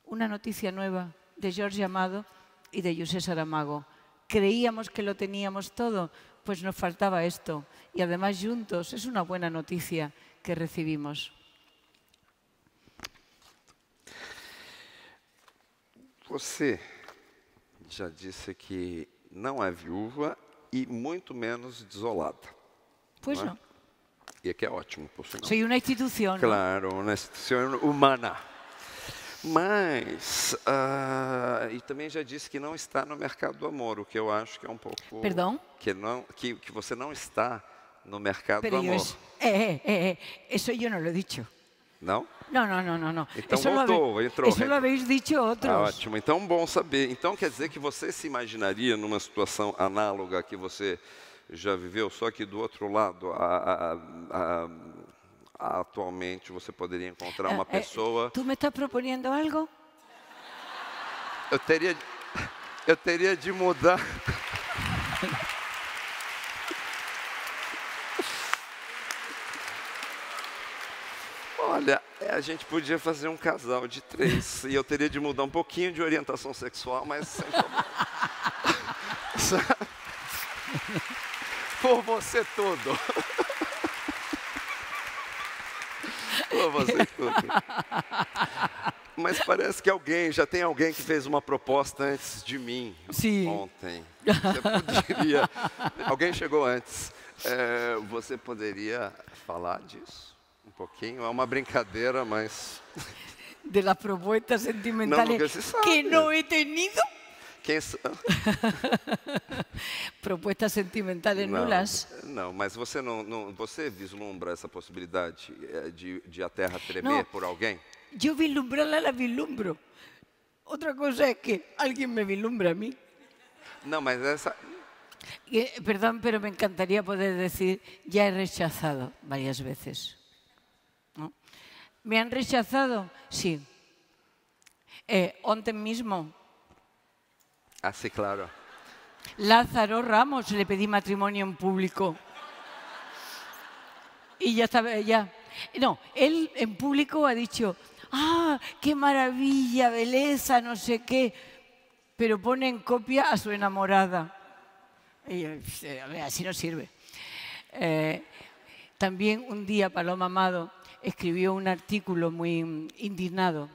Una noticia nueva de Jorge Amado y de José Saramago. Creíamos que lo teníamos todo, pues nos faltaba esto. Y además juntos es una buena noticia que recibimos. Você já disse que não é viúva e muito menos desolada. Pois não. E é que é ótimo, por sinal. Sou uma instituição. Claro, uma instituição humana. Mas, e também já disse que não está no mercado do amor, o que eu acho que é um pouco... Perdão? Que você não está no mercado do amor. Eso yo no lo he dicho. Não? Não. Então entrou. Isso lo habéis dicho outros. Ótimo, então bom saber. Então quer dizer que você se imaginaria numa situação análoga que você já viveu, só que do outro lado, atualmente você poderia encontrar uma pessoa... Tu me estás propondo algo? Eu teria de mudar... Olha, a gente podia fazer um casal de 3 e eu teria de mudar um pouquinho de orientação sexual, mas sem problema. Por você tudo. Por você tudo. Mas parece que já tem alguém que fez uma proposta antes de mim. Sim. Ontem. Você poderia... Alguém chegou antes. Você poderia falar disso? Um pouquinho, é uma brincadeira, mas... de las propuestas sentimentales nunca se sabe. que no he tenido. Quem sa- Propuestas sentimentales Não, nulas. não, mas você você vislumbra essa possibilidade de a Terra tremer Não. por alguém? Yo vislumbrarla la vislumbro. Otra cosa es que alguien me vislumbre a mí. Não, mas essa. Perdón, pero me encantaría poder decir, ya he rechazado varias veces. ¿No? ¿Me han rechazado? Sí. Ontem mismo, Ah, sí, claro. Lázaro Ramos le pedí matrimonio en público. Y ya estaba, ya. No, él en público ha dicho, ¡ah, qué maravilla, belleza, no sé qué! Pero pone en copia a su enamorada. Y yo, así no sirve. También un día Paloma Amado escribió un artículo muy indignado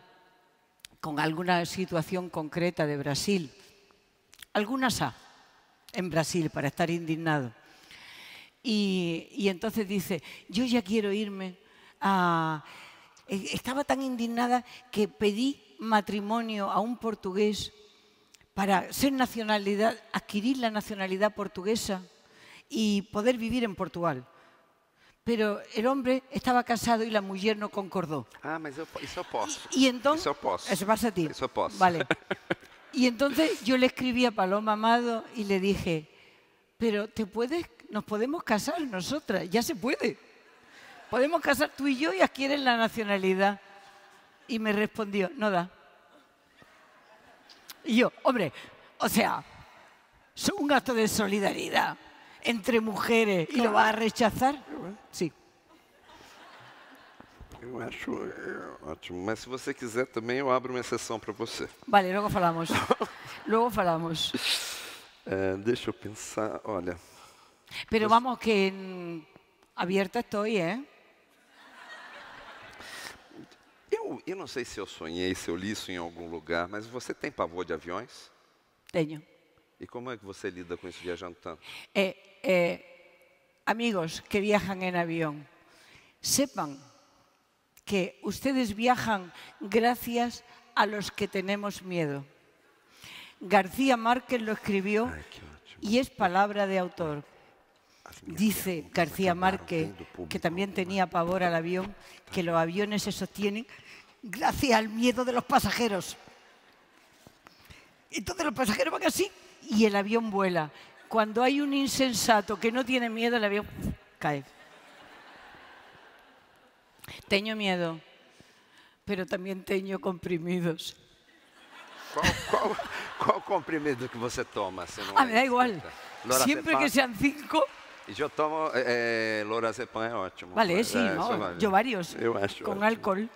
con alguna situación concreta de Brasil. Algunas en Brasil para estar indignado. Y entonces dice, yo ya quiero irme a... Estaba tan indignada que pedí matrimonio a un portugués para ser adquirir la nacionalidad portuguesa y poder vivir en Portugal. Pero el hombre estaba casado y la mujer no concordó. Ah, mas isso eu posso. Y entonces, Isso eu posso. eso pasa a ti. Isso eu posso. Vale. Y entonces yo le escribí a Paloma Amado y le dije, pero nos podemos casar nosotras, ya se puede. Podemos casar tú y yo y adquieren la nacionalidad. Y me respondió, no da. Y yo, hombre, o sea, es un acto de solidaridad entre mujeres y lo va a rechazar. Sí. Eu acho ótimo, mas se você quiser também eu abro uma exceção para você. Vale, luego falamos. Luego falamos. Deixa eu pensar, olha. Pero vamos que abierta estoy, ¿eh? Eu não sei se eu sonhei, se eu li isso em algum lugar, mas você tem pavor de aviões? Teño. E como é que você lida com isso viajando tanto? Amigos que viajan en avión, sepan que ustedes viajan gracias a los que tenemos miedo. García Márquez lo escribió Ai, que ótimo. y es palabra de autor. As minhas Dice perguntas García acabaram Márquez, tendo público. que también tenía pavor al avión, que los aviones se sostienen gracias al miedo de los pasajeros. Entonces los pasajeros van así y el avión vuela. Cuando hay un insensato que no tiene miedo, el avión cae. Teño miedo, pero también teño comprimidos. Qual comprimido que você toma? Se não Me da igual. Siempre que sean 5. E eu tomo lorazepam, é ótimo. Vale, sí, isso no, vale. yo varios, Eu acho con ótimo. alcohol.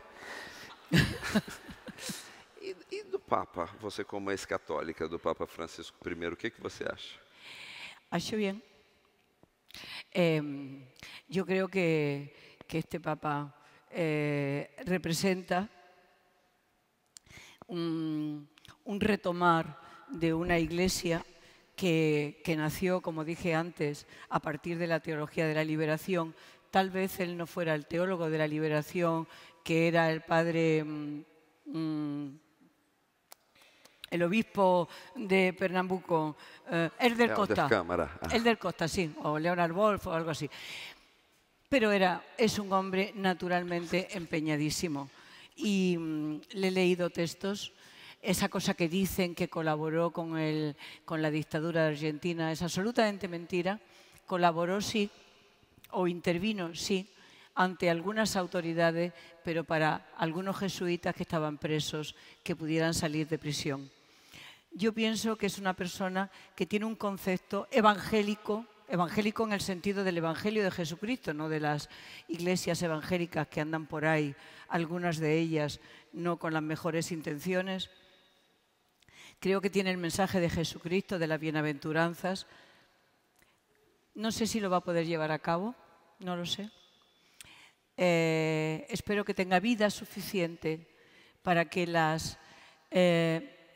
E do Papa, você como ex-católica do Papa Francisco I, o que você acha? Acho bien. Yo creo que este Papa representa un retomar de una iglesia que nació, como dije antes, a partir de la teología de la liberación. Tal vez él no fuera el teólogo de la liberación, que era el padre, el obispo de Pernambuco, Elder Costa. Elder Costa, sí, o Leonard Wolf o algo así. Pero es un hombre naturalmente empeñadísimo. Y le he leído textos. Esa cosa que dicen que colaboró con la dictadura de Argentina es absolutamente mentira. Colaboró, sí, o intervino, sí, ante algunas autoridades, pero para algunos jesuitas que estaban presos, que pudieran salir de prisión. Yo pienso que es una persona que tiene un concepto evangélico en el sentido del Evangelio de Jesucristo, no de las iglesias evangélicas que andan por ahí, algunas de ellas no con las mejores intenciones. Creo que tiene el mensaje de Jesucristo, de las bienaventuranzas. No sé si lo va a poder llevar a cabo, no lo sé. Espero que tenga vida suficiente para que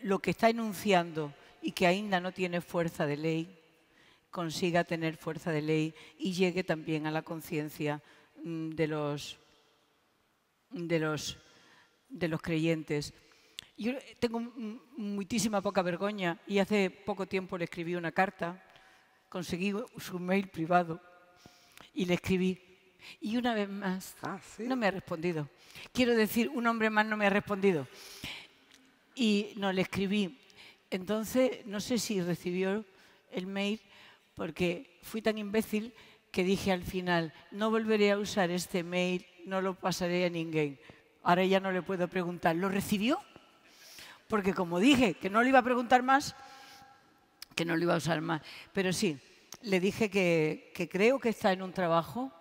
lo que está enunciando y que ainda no tiene fuerza de ley, consiga tener fuerza de ley y llegue también a la conciencia de los de los creyentes. Yo tengo muchísima poca vergüenza y hace poco tiempo le escribí una carta, conseguí su mail privado y le escribí. Y una vez más no me ha respondido. Quiero decir, un hombre más no me ha respondido. Y no le escribí. Entonces, no sé si recibió el mail porque fui tan imbécil que dije al final, no volveré a usar este mail, no lo pasaré a ninguém. Ahora ya no le puedo preguntar, ¿lo recibió? Porque como dije que no le iba a preguntar más, que no lo iba a usar más. Pero sí, le dije que creo que está en un trabajo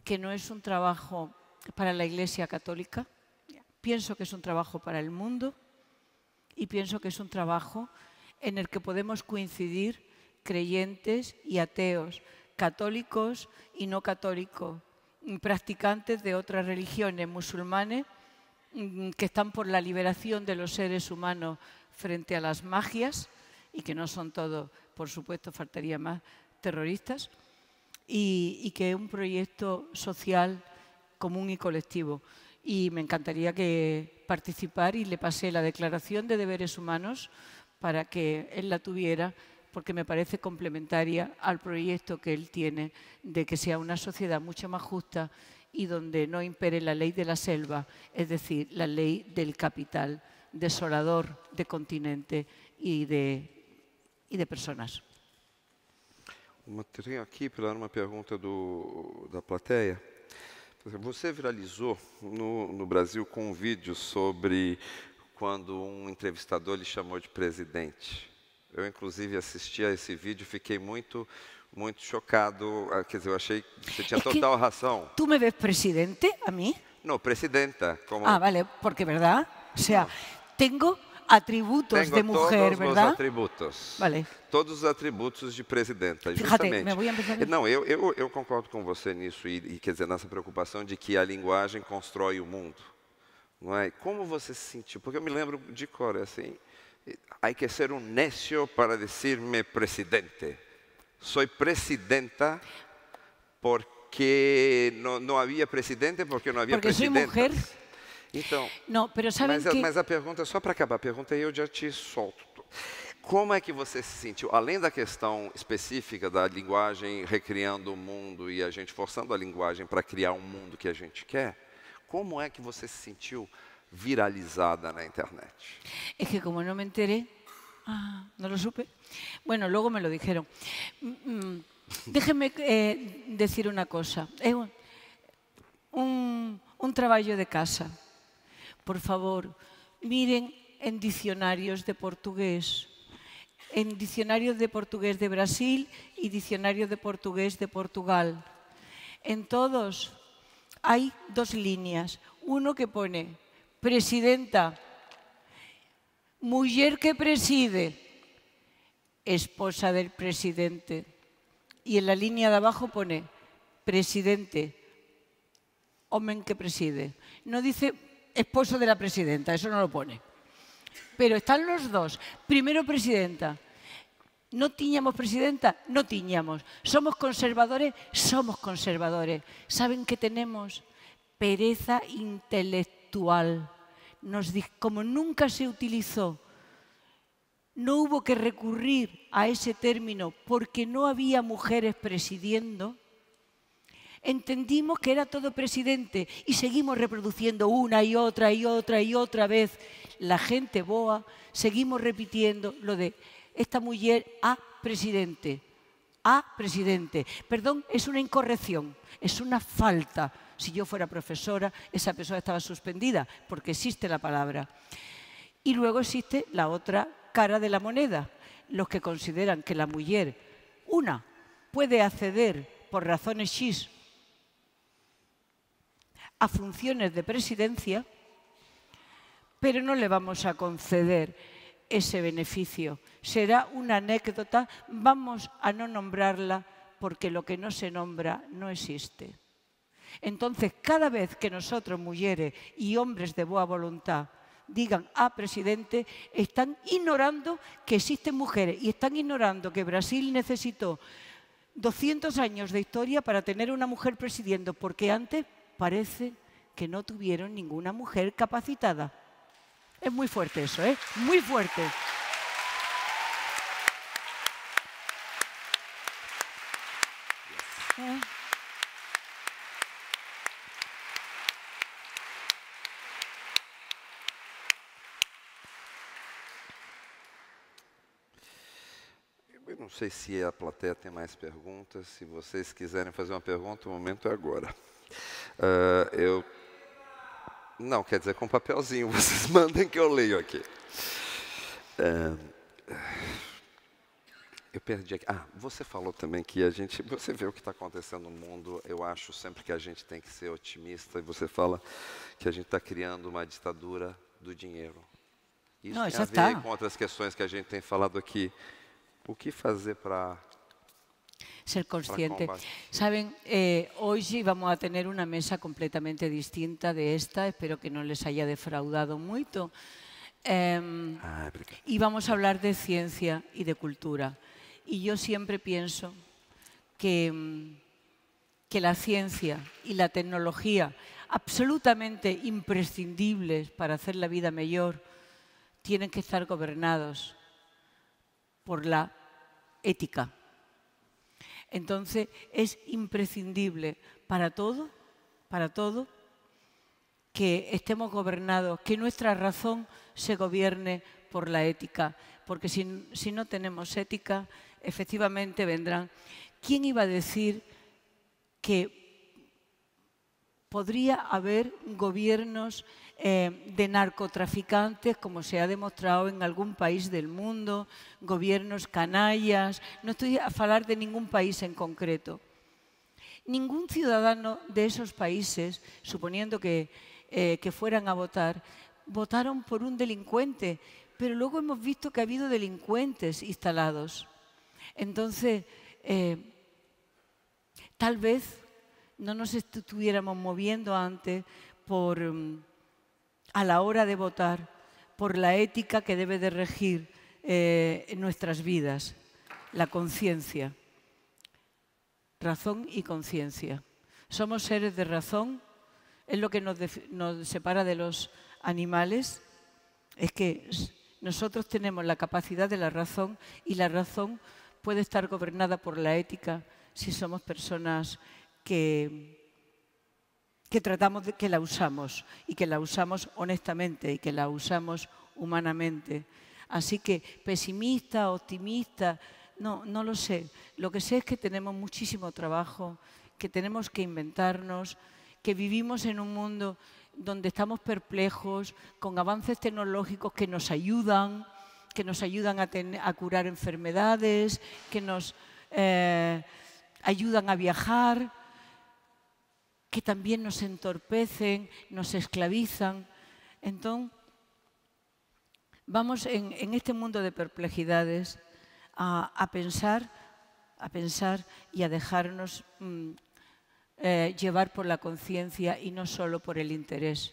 que no es un trabajo para la Iglesia Católica. Pienso que es un trabajo para el mundo y pienso que es un trabajo en el que podemos coincidir creyentes y ateos, católicos y no católicos, practicantes de otras religiones, musulmanes, que están por la liberación de los seres humanos frente a las magias y que no son todos, por supuesto, faltaría más, terroristas, y que es un proyecto social común y colectivo. Y me encantaría participar y le pasé la declaración de deberes humanos para que él la tuviera, porque me parece complementaria al proyecto que él tiene de que sea una sociedad mucho más justa y donde no impere la ley de la selva, es decir, la ley del capital desolador de continente y de personas. Tenho aqui para dar uma pergunta da plateia. Você viralizou no Brasil com um vídeo sobre quando um entrevistador lhe chamou de presidente. Eu, inclusive, assisti a esse vídeo e fiquei muito chocado. Quer dizer, eu achei que você tinha total razão. ¿Tú me ves presidente a mí? No, presidenta. Como... Ah, vale, porque, ¿verdad? O sea, tengo atributos de mujer, ¿verdad? Todos os atributos. Vale. Todos os atributos de presidenta, Fíjate, justamente. me voy a empezar... Não, eu concordo com você nisso e quer dizer, nessa preocupação de que a linguagem constrói o mundo. Não é? Como você se sentiu? Porque eu me lembro de cor, assim, hay que ser un necio para decirme presidente. Soy presidenta porque no había presidente, porque no había presidentas. Porque soy mujer. Então, não, mas a pergunta, só para acabar a pergunta, aí eu já te solto. Como é que você se sentiu, além da questão específica da linguagem recriando o mundo e a gente forçando a linguagem para criar um mundo que a gente quer, como é que você se sentiu viralizada na internet? Es que como no me enteré, no lo supe, bueno, luego me lo dijeron. Déjenme decir una cosa, es un trabajo de casa. Por favor, miren en diccionarios de portugués, en diccionarios de portugués de Brasil y diccionarios de portugués de Portugal. En todos hay dos líneas. Uno que pone presidenta, mujer que preside, esposa del presidente. Y en la línea de abajo pone presidente, hombre que preside. No dice esposo de la presidenta, eso no lo pone. Pero están los dos. Primero presidenta. ¿No tiñamos presidenta? No tiñamos. ¿Somos conservadores? Somos conservadores. ¿Saben qué tenemos? Pereza intelectual. Como nunca se utilizó, no hubo que recurrir a ese término porque no había mujeres presidiendo, entendimos que era todo presidente y seguimos reproduciendo una y otra y otra y otra vez. La gente boa, seguimos repitiendo lo de esta mujer a presidente. A presidente. Perdón, es una incorrección, es una falta. Si yo fuera profesora, esa persona estaba suspendida porque existe la palabra. Y luego existe la otra cara de la moneda. Los que consideran que la mujer, una, puede acceder por razones X a funciones de presidencia, pero no le vamos a conceder ese beneficio. Será una anécdota, vamos a no nombrarla porque lo que no se nombra no existe. Entonces, cada vez que nosotros, mujeres y hombres de buena voluntad, digan a presidente, están ignorando que existen mujeres y están ignorando que Brasil necesitó 200 años de historia para tener una mujer presidiendo, porque antes parece que no tuvieron ninguna mujer capacitada. Es muy fuerte eso, ¿eh? Muy fuerte. Eu não sei se a plateia tem mais perguntas. Se vocês quiserem fazer uma pergunta, o momento é agora. Não, quer dizer, com papelzinho. Vocês mandem que eu leio aqui. Eu perdi aqui. Você falou também que você vê o que está acontecendo no mundo. Eu acho sempre que a gente tem que ser otimista. E você fala que a gente está criando uma ditadura do dinheiro. Isso Não, tem a ver com outras questões que a gente tem falado aqui. O que fazer para ser consciente? Saben, hoy vamos a tener una mesa completamente distinta de esta. Espero que no les haya defraudado mucho. Y vamos a hablar de ciencia y de cultura. Y yo siempre pienso que la ciencia y la tecnología, absolutamente imprescindibles para hacer la vida mejor, tienen que estar gobernados por la ética. Entonces, es imprescindible para todo, que estemos gobernados, que nuestra razón se gobierne por la ética. Porque si no tenemos ética, efectivamente vendrán. ¿Quién iba a decir que podría haber gobiernos de narcotraficantes, como se ha demostrado en algún país del mundo, gobiernos canallas? No estoy a hablar de ningún país en concreto. Ningún ciudadano de esos países, suponiendo que fueran a votar, votaron por un delincuente, pero luego hemos visto que ha habido delincuentes instalados. Entonces, tal vez no nos estuviéramos moviendo antes a la hora de votar por la ética que debe de regir nuestras vidas, la conciencia, razón y conciencia. Somos seres de razón, es lo que nos separa de los animales, es que nosotros tenemos la capacidad de la razón y la razón puede estar gobernada por la ética si somos personas que tratamos de que la usamos y que la usamos honestamente y que la usamos humanamente. Así que pesimista, optimista, no lo sé. Lo que sé es que tenemos muchísimo trabajo, que tenemos que inventarnos, que vivimos en un mundo donde estamos perplejos, con avances tecnológicos que nos ayudan a curar enfermedades, que nos ayudan a viajar, que también nos entorpecen, nos esclavizan. Entonces, vamos en este mundo de perplejidades a pensar y a dejarnos llevar por la conciencia y no solo por el interés.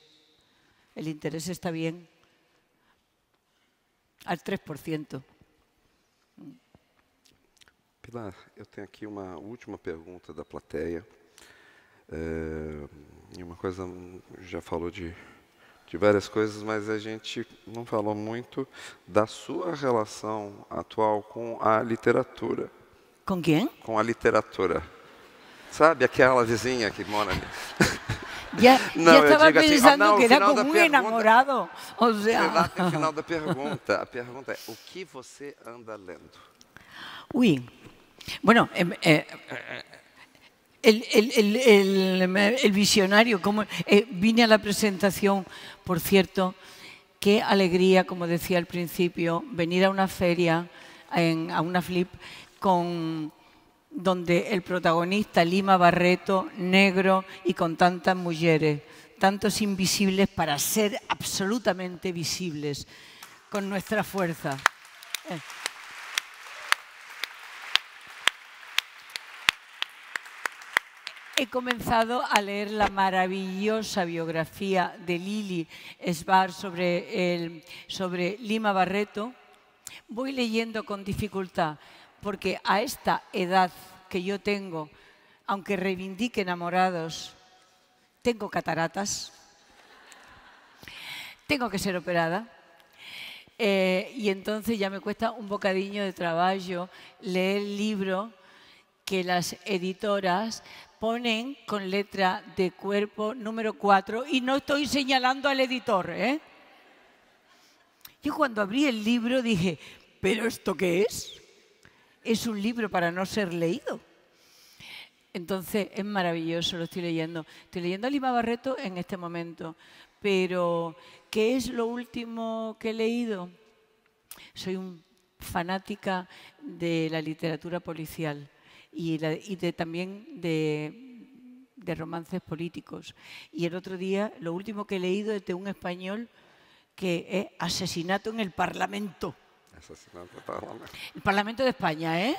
El interés está bien al 3%. Pilar, eu tenho aqui uma última pergunta da plateia. E uma coisa, já falou de várias coisas, mas a gente não falou muito da sua relação atual com a literatura. Com quem? Com a literatura. Sabe aquela vizinha que mora ali? Ya estaba pensando que era como un enamorado. O sea... No final da pergunta, a pergunta é: o que você anda lendo? Uy, bueno, el visionario, como vine a la presentación, por cierto, qué alegría, como decía al principio, venir a una feria, a una flip, donde el protagonista, Lima Barreto, negro y con tantas mujeres, tantos invisibles para ser absolutamente visibles con nuestra fuerza. He comenzado a leer la maravillosa biografía de Lili Sbar sobre Lima Barreto. Voy leyendo con dificultad, porque a esta edad que yo tengo, aunque reivindique enamorados, tengo cataratas, tengo que ser operada. Y entonces ya me cuesta un bocadillo de trabajo leer el libro que las editoras ponen con letra de cuerpo número 4 y no estoy señalando al editor, ¿eh? Yo cuando abrí el libro dije, ¿pero esto qué es? Es un libro para no ser leído. Entonces es maravilloso, lo estoy leyendo. Estoy leyendo a Lima Barreto en este momento, pero ¿qué es lo último que he leído? Soy fanática de la literatura policial y también de romances políticos. Y el otro día, lo último que he leído es de un español que es Asesinato en el Parlamento. Asesinato en el Parlamento. El Parlamento de España, ¿eh?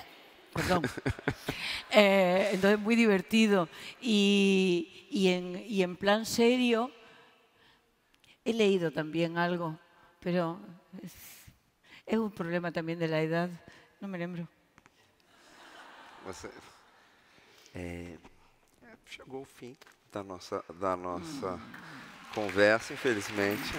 Perdón. Entonces, muy divertido. Y en plan serio, he leído también algo, pero es un problema también de la edad. No me lembro. Chegou o fim da nossa conversa, infelizmente.